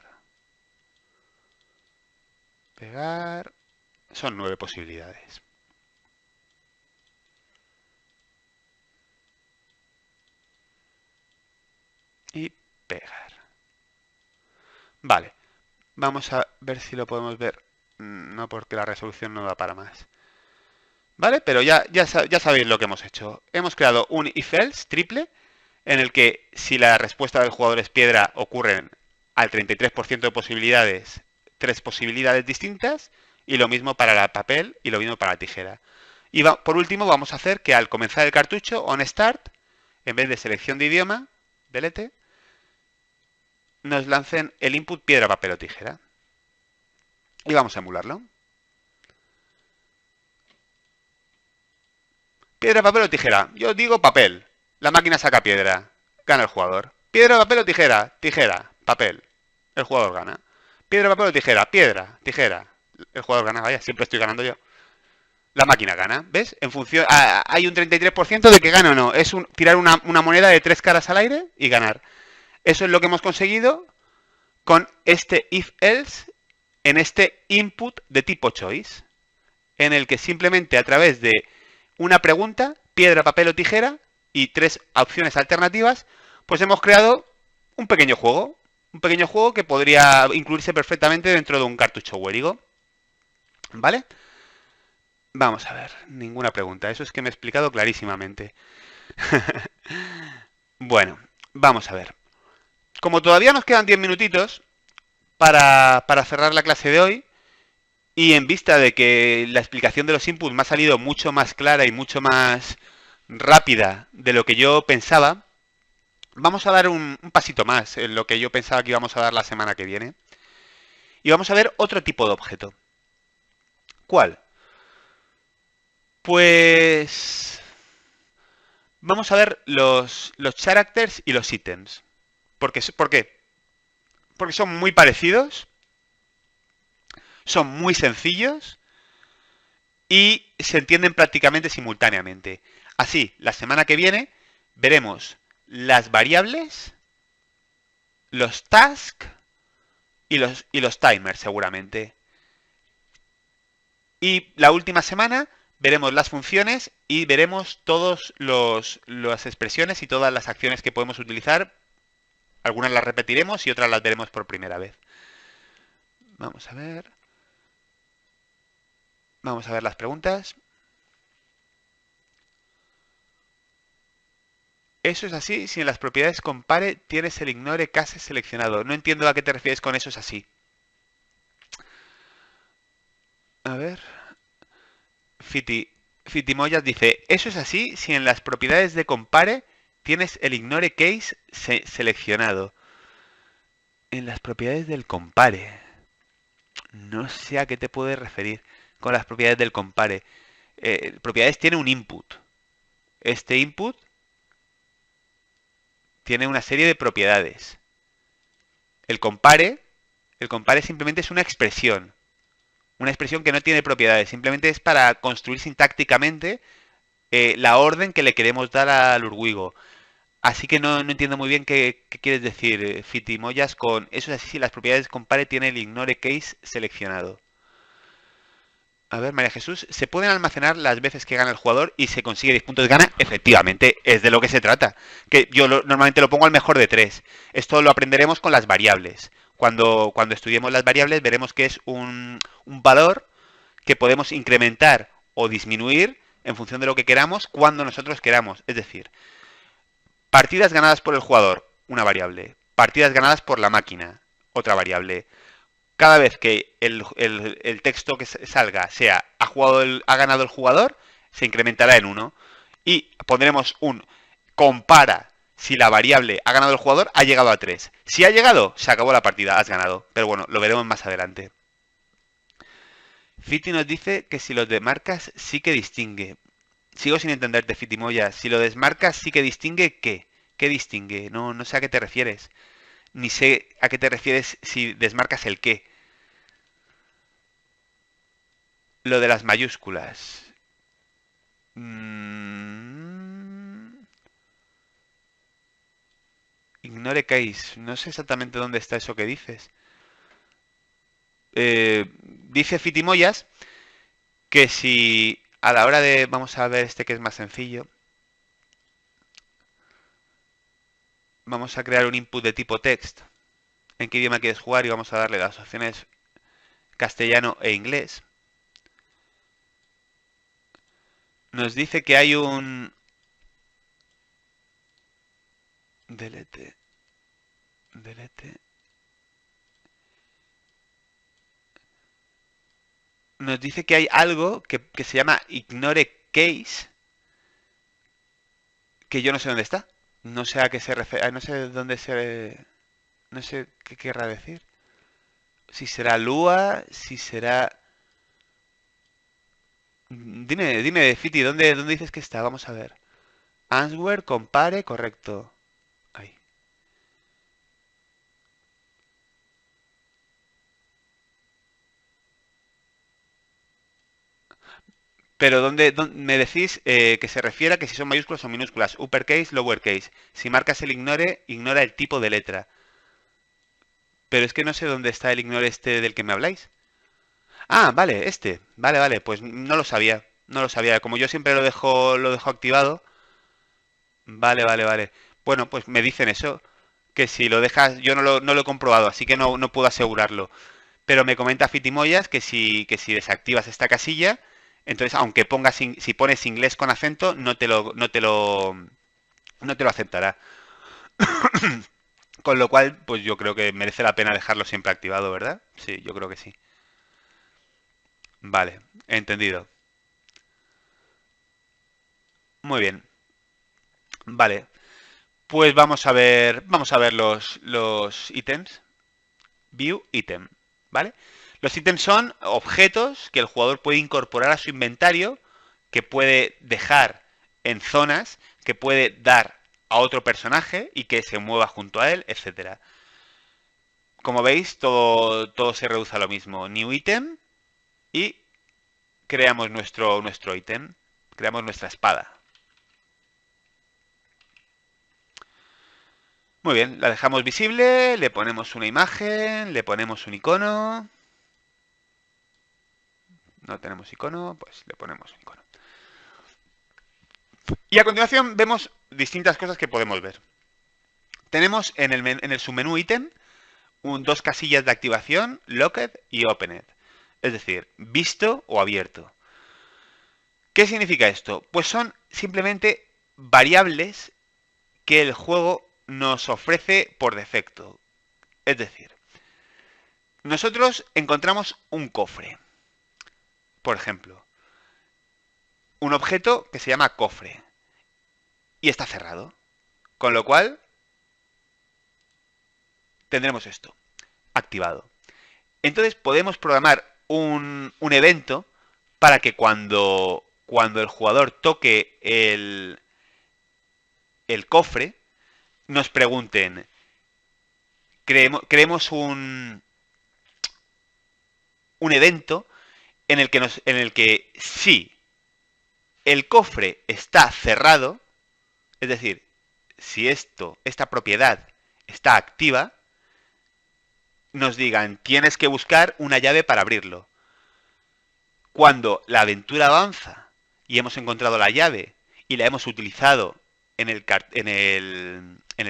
Pegar. Son 9 posibilidades. Y pegar. Vale. Vamos a ver si lo podemos ver. No, porque la resolución no da para más. ¿Vale? Pero ya sabéis lo que hemos hecho. Hemos creado un if-else triple, en el que si la respuesta del jugador es piedra, ocurren al 33% de posibilidades 3 posibilidades distintas, y lo mismo para el papel y lo mismo para la tijera. Y por último vamos a hacer que al comenzar el cartucho, on start, en vez de selección de idioma, delete, nos lancen el input piedra, papel o tijera. Y vamos a emularlo. Piedra, papel o tijera. Yo digo papel. La máquina saca piedra. Gana el jugador. Piedra, papel o tijera. Tijera. Papel. El jugador gana. Piedra, papel o tijera. Piedra. Tijera. El jugador gana. Vaya, siempre estoy ganando yo. La máquina gana. ¿Ves? En función... hay un 33% de que gana o no. Es tirar una moneda de 3 caras al aire y ganar. Eso es lo que hemos conseguido con este if-else en este input de tipo choice. en el que simplemente a través de una pregunta, piedra, papel o tijera, y 3 opciones alternativas, pues hemos creado un pequeño juego. Un pequeño juego que podría incluirse perfectamente dentro de un cartucho Werigo. ¿Vale? Vamos a ver, ninguna pregunta. Eso es que me he explicado clarísimamente. Bueno, vamos a ver. Como todavía nos quedan 10 minutitos para cerrar la clase de hoy, y en vista de que la explicación de los inputs me ha salido mucho más clara y mucho más rápida de lo que yo pensaba, vamos a dar un pasito más en lo que yo pensaba que íbamos a dar la semana que viene. Y vamos a ver otro tipo de objeto. ¿Cuál? Pues vamos a ver los characters y los ítems. ¿Por qué? Porque son muy parecidos, son muy sencillos y se entienden prácticamente simultáneamente. Así, la semana que viene veremos las variables, los tasks y los timers seguramente. Y la última semana veremos las funciones y veremos todas las expresiones y todas las acciones que podemos utilizar. Algunas las repetiremos y otras las veremos por primera vez. Vamos a ver. Vamos a ver las preguntas. Eso es así si en las propiedades compare tienes el ignore case seleccionado. No entiendo a qué te refieres con eso es así. A ver. Fitimoyas dice, eso es así si en las propiedades de compare tienes el ignore case seleccionado. En las propiedades del compare. No sé a qué te puedes referir con las propiedades del compare. Propiedades tiene un input. Este input tiene una serie de propiedades. El compare simplemente es una expresión. Una expresión que no tiene propiedades. Simplemente es para construir sintácticamente la orden que le queremos dar al urguigo. Así que no entiendo muy bien qué quieres decir, Fitimoyas, con eso es así si las propiedades compare tiene el ignore case seleccionado. A ver, María Jesús, ¿se pueden almacenar las veces que gana el jugador y se consigue 10 puntos de gana? Efectivamente, es de lo que se trata. Que yo normalmente lo pongo al mejor de 3. Esto lo aprenderemos con las variables. Cuando estudiemos las variables veremos que es un valor que podemos incrementar o disminuir en función de lo que queramos cuando nosotros queramos. Es decir, partidas ganadas por el jugador, una variable. Partidas ganadas por la máquina, otra variable. Cada vez que el texto que salga sea ha ganado el jugador, se incrementará en 1. Y pondremos un compara si la variable ha ganado el jugador, ha llegado a 3. Si ha llegado, se acabó la partida, has ganado. Pero bueno, lo veremos más adelante. Fiti nos dice que si lo desmarcas sí que distingue. Sigo sin entenderte, Fitimoya. Si lo desmarcas sí que distingue, ¿qué? ¿Qué distingue? No sé a qué te refieres. Ni sé a qué te refieres si desmarcas el qué. Lo de las mayúsculas. Ignore case. No sé exactamente dónde está eso que dices. Dice Fitimoyas que si a la hora de... Vamos a ver este que es más sencillo. Vamos a crear un input de tipo text. ¿En qué idioma quieres jugar? Y vamos a darle las opciones castellano e inglés. Nos dice que hay un... Delete. Nos dice que hay algo que se llama ignore case, que yo no sé dónde está. No sé a qué se refiere, no sé dónde se... No sé qué querrá decir. Si será Lua, si será... Dime, Fiti, ¿dónde dices que está? Vamos a ver. Answer, compare, correcto. Ahí. Pero ¿dónde me decís que se refiere a que si son mayúsculas o minúsculas? Uppercase, lowercase. Si marcas el ignore, ignora el tipo de letra. Pero es que no sé dónde está el ignore este del que me habláis. Ah, vale, este. Vale, vale, pues no lo sabía. No lo sabía. Como yo siempre lo dejo activado. Vale, vale, vale. Bueno, pues me dicen eso. Que si lo dejas, yo no lo he comprobado, así que no puedo asegurarlo. Pero me comenta Fitimoyas que si desactivas esta casilla, entonces aunque si pones inglés con acento, no te lo aceptará. Con lo cual, pues yo creo que merece la pena dejarlo siempre activado, ¿verdad? Sí, yo creo que sí. Vale, entendido. Muy bien. Vale. Pues vamos a ver los ítems. View item, ¿vale? Los ítems son objetos que el jugador puede incorporar a su inventario, que puede dejar en zonas, que puede dar a otro personaje y que se mueva junto a él, etcétera. Como veis, todo se reduce a lo mismo. New item y creamos nuestro ítem. Creamos nuestra espada. Muy bien, la dejamos visible, le ponemos una imagen, le ponemos un icono. No tenemos icono, pues le ponemos un icono. Y a continuación vemos distintas cosas que podemos ver. Tenemos en el submenú ítem dos casillas de activación, Locked y Opened. Es decir, visto o abierto. ¿Qué significa esto? Pues son simplemente variables que el juego nos ofrece por defecto. Es decir, nosotros encontramos un cofre, por ejemplo, un objeto que se llama cofre y está cerrado. Con lo cual, tendremos esto activado. Entonces podemos programar un evento para que cuando el jugador toque el cofre, nos pregunten, creemos un evento en el que si el cofre está cerrado, es decir, si esta propiedad está activa, nos digan, tienes que buscar una llave para abrirlo. Cuando la aventura avanza y hemos encontrado la llave y la hemos utilizado en el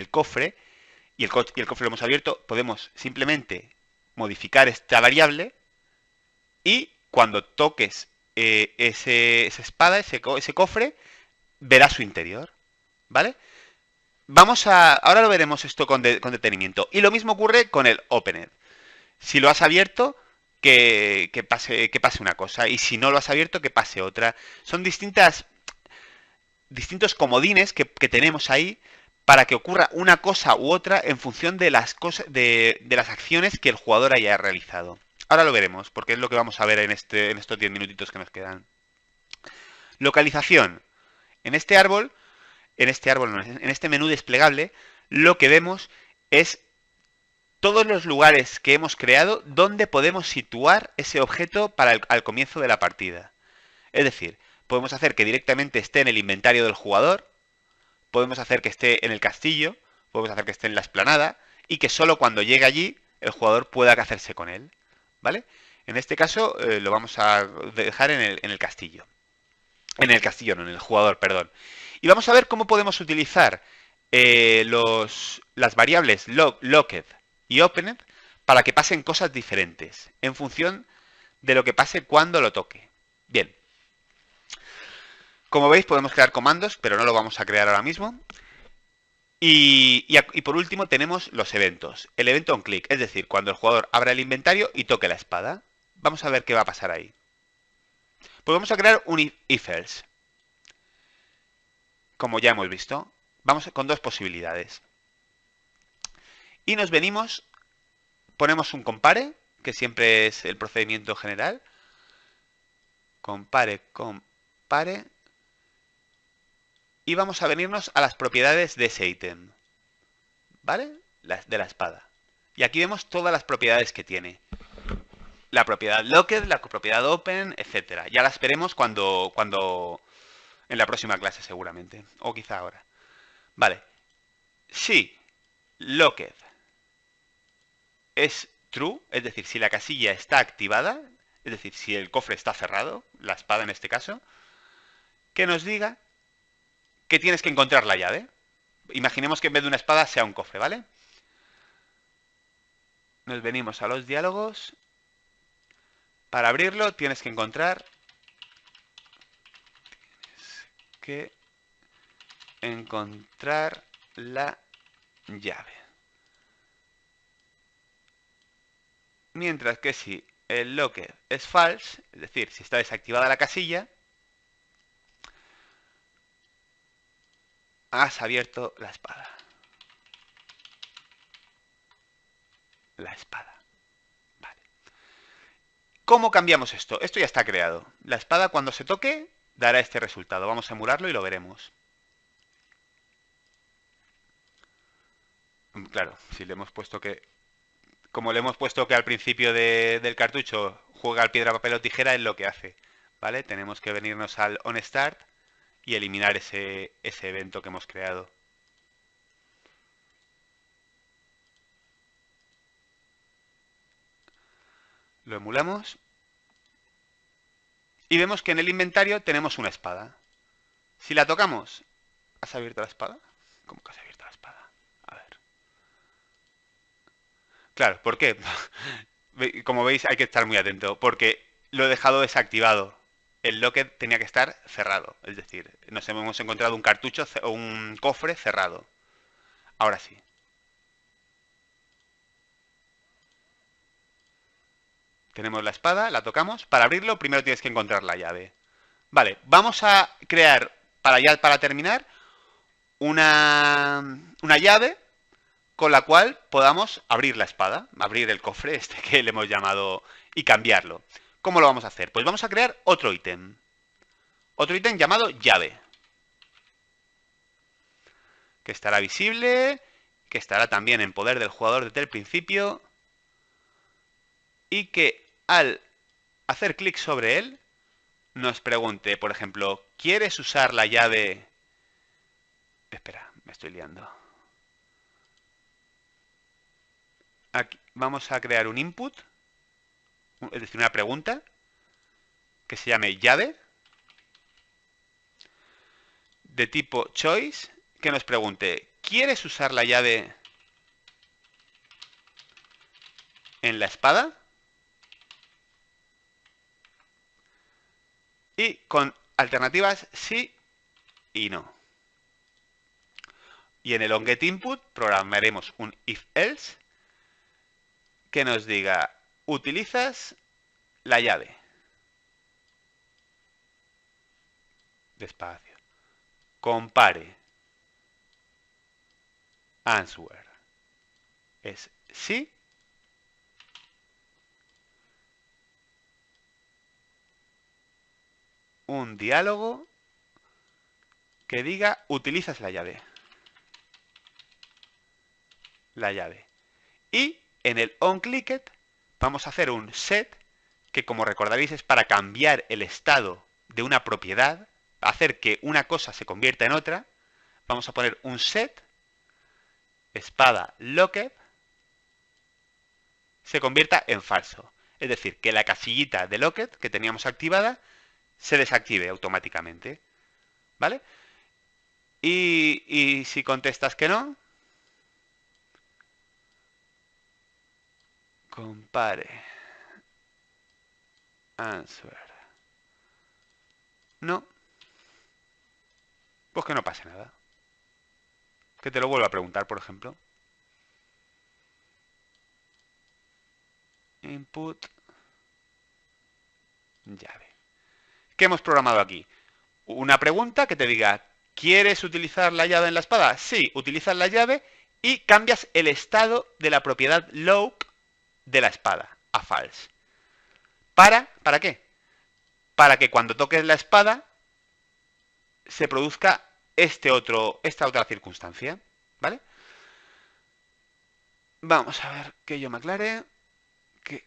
cofre y el cofre lo hemos abierto, podemos simplemente modificar esta variable y cuando toques esa espada, ese cofre, verás su interior. ¿Vale? Ahora lo veremos esto con detenimiento. Y lo mismo ocurre con el Opened. Si lo has abierto, que pase una cosa. Y si no lo has abierto, que pase otra. Son distintos comodines que tenemos ahí para que ocurra una cosa u otra en función de las cosas, de las acciones que el jugador haya realizado. Ahora lo veremos, porque es lo que vamos a ver en estos 10 minutitos que nos quedan. Localización. En este árbol, no, en este menú desplegable, lo que vemos es todos los lugares que hemos creado donde podemos situar ese objeto al comienzo de la partida. Es decir, podemos hacer que directamente esté en el inventario del jugador, podemos hacer que esté en el castillo, podemos hacer que esté en la explanada y que solo cuando llegue allí el jugador pueda hacerse con él. ¿Vale? En este caso lo vamos a dejar en el castillo. En el castillo, no, en el jugador, perdón. Y vamos a ver cómo podemos utilizar las variables locked y opened para que pasen cosas diferentes en función de lo que pase cuando lo toque. Bien, como veis podemos crear comandos, pero no lo vamos a crear ahora mismo. Y por último tenemos los eventos. El evento on click, es decir, cuando el jugador abra el inventario y toque la espada. Vamos a ver qué va a pasar ahí. Pues vamos a crear un if else. Como ya hemos visto, vamos con dos posibilidades. Y nos venimos, ponemos un compare, que siempre es el procedimiento general. Compare. Y vamos a venirnos a las propiedades de ese ítem. ¿Vale? De la espada. Y aquí vemos todas las propiedades que tiene. La propiedad locked, la propiedad open, etcétera. Ya las veremos cuando en la próxima clase seguramente. O quizá ahora. Vale. Si locked es true, es decir, si la casilla está activada, es decir, si el cofre está cerrado, la espada en este caso, que nos diga que tienes que encontrar la llave. Imaginemos que en vez de una espada sea un cofre, ¿vale? Nos venimos a los diálogos. Para abrirlo tienes que encontrar la llave. Mientras que si el locker es false, es decir, si está desactivada la casilla, has abierto la espada. La espada. Vale. ¿Cómo cambiamos esto? Esto ya está creado. La espada cuando se toque dará este resultado. Vamos a emularlo y lo veremos. Claro, si le hemos puesto que... Como le hemos puesto que al principio del cartucho juega al piedra, papel o tijera, es lo que hace. ¿Vale? Tenemos que venirnos al onStart y eliminar ese evento que hemos creado. Lo emulamos. Y vemos que en el inventario tenemos una espada. Si la tocamos, ¿has abierto la espada? ¿Cómo que has abierto la espada? A ver. Claro, ¿por qué? Como veis hay que estar muy atento, porque lo he dejado desactivado. El locket tenía que estar cerrado, es decir, nos hemos encontrado un cartucho o un cofre cerrado. Ahora sí. Tenemos la espada, la tocamos. Para abrirlo primero tienes que encontrar la llave. Vale, vamos a crear, para terminar, una llave con la cual podamos abrir la espada, abrir el cofre este que le hemos llamado y cambiarlo. ¿Cómo lo vamos a hacer? Pues vamos a crear otro ítem. Otro ítem llamado llave. Que estará visible, que estará también en poder del jugador desde el principio y que al hacer clic sobre él nos pregunte, por ejemplo, ¿quieres usar la llave? Espera, me estoy liando. Aquí vamos a crear un input, es decir, una pregunta que se llame llave de tipo choice que nos pregunte, ¿quieres usar la llave en la espada? Y con alternativas sí y no. Y en el onGetInput programaremos un if-else que nos diga, utilizas la llave. Despacio. Compare. Answer. Es sí. Un diálogo que diga, utilizas la llave. La llave. Y en el onClicked vamos a hacer un set que, como recordaréis, es para cambiar el estado de una propiedad, hacer que una cosa se convierta en otra. Vamos a poner un set espada locked se convierta en falso. Es decir, que la casillita de locked que teníamos activada se desactive automáticamente. ¿Vale? Y si contestas que no, compare answer. No. Pues que no pase nada. Que te lo vuelva a preguntar, por ejemplo. Input llave. ¿Qué hemos programado aquí? Una pregunta que te diga, ¿quieres utilizar la llave en la espada? Sí, utilizas la llave y cambias el estado de la propiedad lock de la espada a false. ¿Para qué? Para que cuando toques la espada se produzca esta otra circunstancia. ¿Vale? Vamos a ver que yo me aclare. Que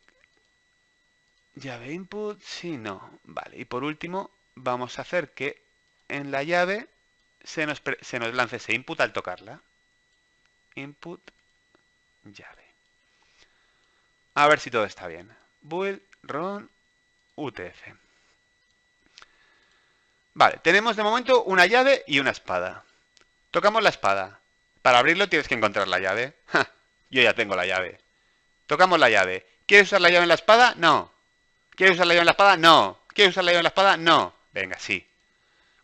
llave input, sí, no. Vale, y por último vamos a hacer que en la llave se nos lance ese input al tocarla. Input llave. A ver si todo está bien. Build, run UTF. Vale, tenemos de momento una llave y una espada. Tocamos la espada. Para abrirlo tienes que encontrar la llave. ¡Ja! Yo ya tengo la llave. Tocamos la llave. ¿Quieres usar la llave en la espada? No. ¿Quieres usar la llave en la espada? No. ¿Quieres usar la llave en la espada? No. Venga, sí.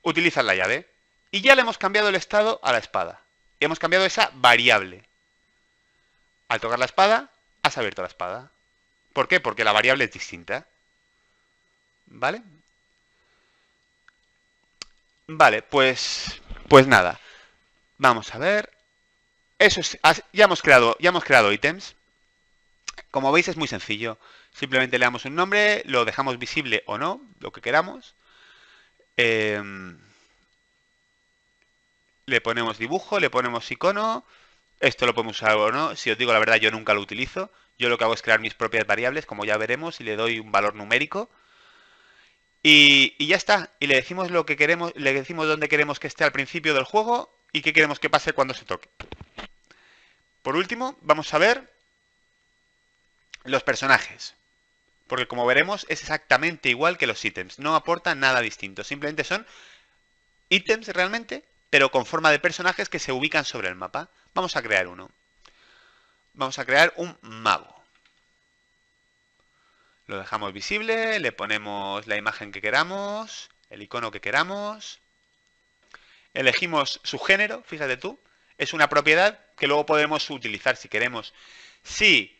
Utilizas la llave. Y ya le hemos cambiado el estado a la espada. Hemos cambiado esa variable. Al tocar la espada, has abierto la espada. ¿Por qué? Porque la variable es distinta. ¿Vale? Vale, pues nada. Vamos a ver. Eso es, ya hemos creado ítems. Como veis es muy sencillo. Simplemente le damos un nombre, lo dejamos visible o no, lo que queramos. Le ponemos dibujo, le ponemos icono. Esto lo podemos usar o no. Si os digo la verdad, yo nunca lo utilizo. Yo lo que hago es crear mis propias variables, como ya veremos, y le doy un valor numérico. Y ya está. Y le decimos lo que queremos, le decimos dónde queremos que esté al principio del juego y qué queremos que pase cuando se toque. Por último, vamos a ver los personajes. Porque como veremos, es exactamente igual que los ítems. No aportan nada distinto. Simplemente son ítems realmente, pero con forma de personajes que se ubican sobre el mapa. Vamos a crear uno. Vamos a crear un mago. Lo dejamos visible, le ponemos la imagen que queramos, el icono que queramos. Elegimos su género, fíjate tú. Es una propiedad que luego podemos utilizar si queremos. Sí,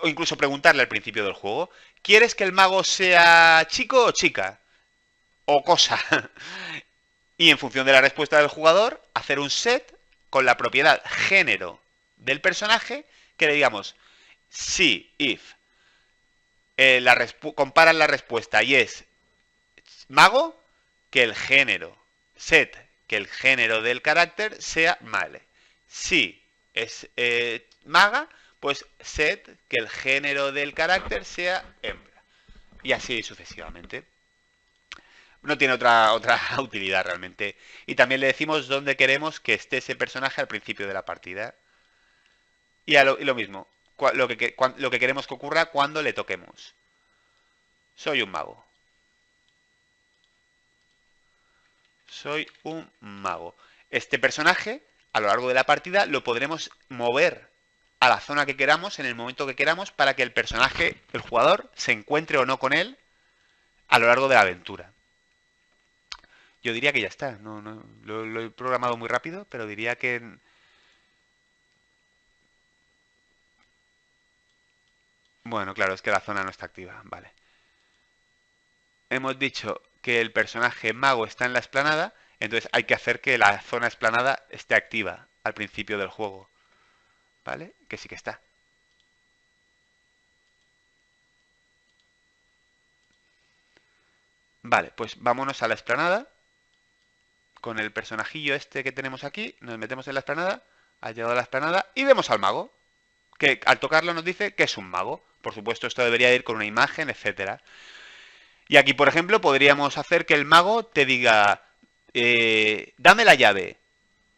o incluso preguntarle al principio del juego. ¿Quieres que el mago sea chico o chica? O cosa. Y en función de la respuesta del jugador, hacer un set con la propiedad género del personaje que le digamos si, if, comparan la respuesta y es mago, que el género, set, que el género del carácter sea male. Si es maga, pues set, que el género del carácter sea hembra. Y así sucesivamente. No tiene otra utilidad realmente. Y también le decimos dónde queremos que esté ese personaje al principio de la partida. Y lo mismo, lo que queremos que ocurra cuando le toquemos. Soy un mago. Soy un mago. Este personaje, a lo largo de la partida, lo podremos mover a la zona que queramos, en el momento que queramos, para que el personaje, el jugador, se encuentre o no con él a lo largo de la aventura. Yo diría que ya está. Lo he programado muy rápido, pero diría que... Bueno, claro, es que la zona no está activa. Vale. Hemos dicho que el personaje mago está en la explanada, entonces hay que hacer que la zona explanada esté activa al principio del juego. ¿Vale? Que sí que está. Vale, pues vámonos a la explanada. Con el personajillo este que tenemos aquí, nos metemos en la explanada, ha llegado a la explanada y vemos al mago, que al tocarlo nos dice que es un mago. Por supuesto, esto debería ir con una imagen, etcétera. Y aquí, por ejemplo, podríamos hacer que el mago te diga, dame la llave,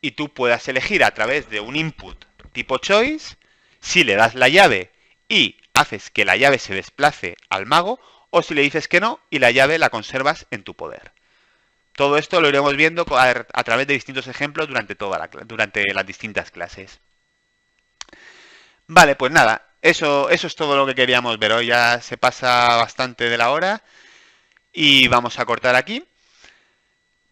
y tú puedas elegir a través de un input tipo choice, si le das la llave y haces que la llave se desplace al mago, o si le dices que no y la llave la conservas en tu poder. Todo esto lo iremos viendo a través de distintos ejemplos durante las distintas clases. Vale, pues nada, eso es todo lo que queríamos ver hoy. Ya se pasa bastante de la hora y vamos a cortar aquí.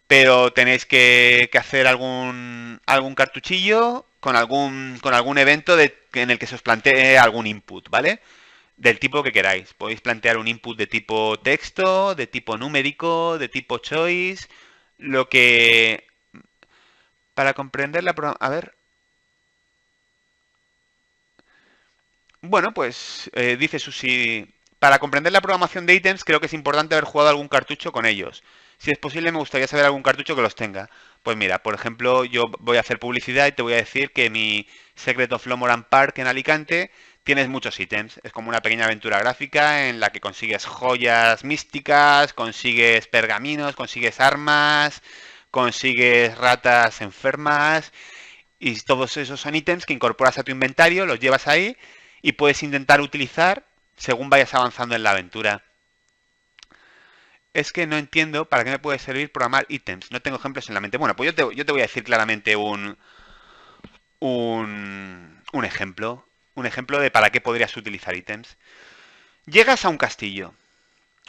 Pero tenéis que hacer algún cartuchillo con algún evento en el que se os plantee algún input, ¿vale? Del tipo que queráis. Podéis plantear un input de tipo texto, de tipo numérico, de tipo choice, lo que... Para comprender la programación... A ver... Bueno, pues dice Susi... Para comprender la programación de ítems creo que es importante haber jugado algún cartucho con ellos. Si es posible, me gustaría saber algún cartucho que los tenga. Pues mira, por ejemplo, yo voy a hacer publicidad y te voy a decir que mi Secret of Lomoran Park en Alicante tienes muchos ítems. Es como una pequeña aventura gráfica en la que consigues joyas místicas, consigues pergaminos, consigues armas, consigues ratas enfermas. Y todos esos son ítems que incorporas a tu inventario, los llevas ahí y puedes intentar utilizar según vayas avanzando en la aventura. es que no entiendo para qué me puede servir programar ítems. No tengo ejemplos en la mente. Bueno, pues yo te voy a decir claramente un ejemplo. Un ejemplo de para qué podrías utilizar ítems. Llegas a un castillo,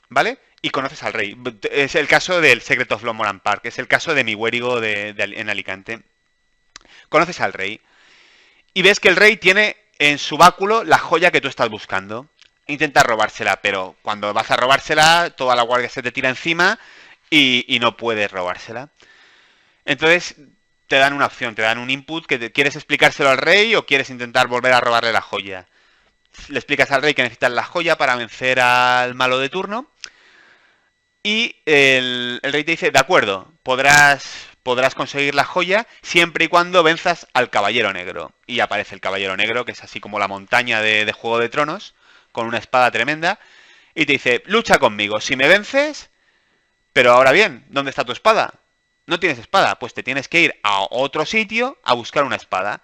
¿vale? Y conoces al rey. Es el caso del Secret of Longmoran Park. Es el caso de mi Wérigo en Alicante. Conoces al rey. Y ves que el rey tiene en su báculo la joya que tú estás buscando. Intentas robársela, pero cuando vas a robársela, toda la guardia se te tira encima y no puedes robársela. Entonces te dan una opción, te dan un input que quieres explicárselo al rey o quieres intentar volver a robarle la joya. Le explicas al rey que necesitas la joya para vencer al malo de turno y el rey te dice, de acuerdo, podrás conseguir la joya siempre y cuando venzas al Caballero Negro. Y aparece el Caballero Negro, que es así como la montaña de Juego de Tronos, con una espada tremenda, y te dice, lucha conmigo, si me vences, pero ahora bien, ¿dónde está tu espada? No tienes espada, pues te tienes que ir a otro sitio a buscar una espada.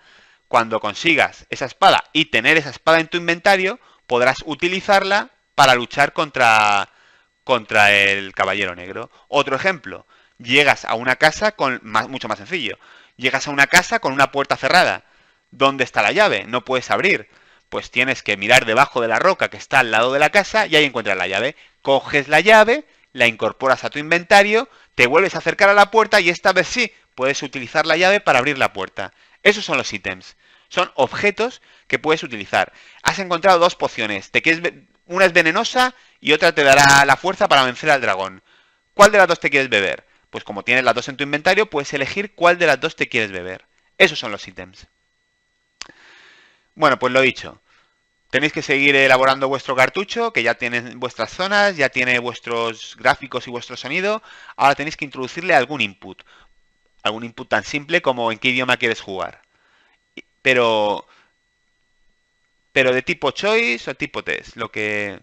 Cuando consigas esa espada y tener esa espada en tu inventario, podrás utilizarla para luchar contra el Caballero Negro. Otro ejemplo, llegas a una casa mucho más sencillo. Llegas a una casa con una puerta cerrada. ¿Dónde está la llave? No puedes abrir. Pues tienes que mirar debajo de la roca que está al lado de la casa y ahí encuentras la llave. Coges la llave, la incorporas a tu inventario, te vuelves a acercar a la puerta y esta vez sí, puedes utilizar la llave para abrir la puerta. Esos son los ítems. Son objetos que puedes utilizar. Has encontrado dos pociones. Una es venenosa y otra te dará la fuerza para vencer al dragón. ¿Cuál de las dos te quieres beber? Pues como tienes las dos en tu inventario, puedes elegir cuál de las dos te quieres beber. Esos son los ítems. Bueno, pues lo dicho. Tenéis que seguir elaborando vuestro cartucho, que ya tiene vuestras zonas, ya tiene vuestros gráficos y vuestro sonido. Ahora tenéis que introducirle algún input. Algún input tan simple como en qué idioma quieres jugar. Pero, pero de tipo choice o tipo test. Lo que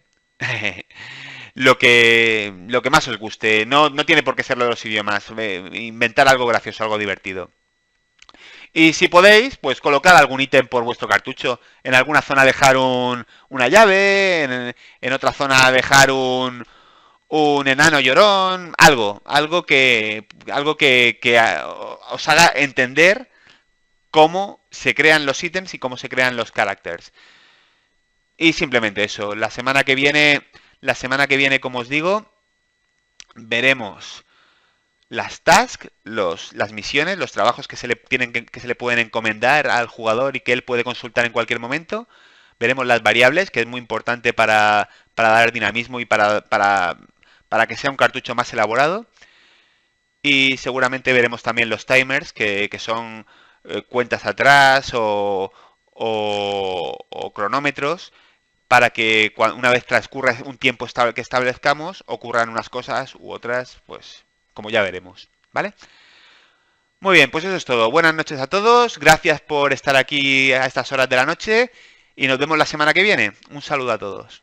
más os guste. No tiene por qué ser lo de los idiomas. Inventar algo gracioso, algo divertido. Y si podéis, pues colocar algún ítem por vuestro cartucho. En alguna zona dejar una llave, en otra zona dejar un enano llorón, algo que os haga entender cómo se crean los ítems y cómo se crean los characters. Y simplemente eso. La semana que viene, como os digo, veremos las tasks, las misiones, los trabajos que se le pueden encomendar al jugador y que él puede consultar en cualquier momento. Veremos las variables, que es muy importante para dar dinamismo y para que sea un cartucho más elaborado. Y seguramente veremos también los timers, que son cuentas atrás o cronómetros, para que una vez transcurra un tiempo que establezcamos, ocurran unas cosas u otras, pues como ya veremos, ¿vale? Muy bien, pues eso es todo. Buenas noches a todos, gracias por estar aquí a estas horas de la noche y nos vemos la semana que viene. Un saludo a todos.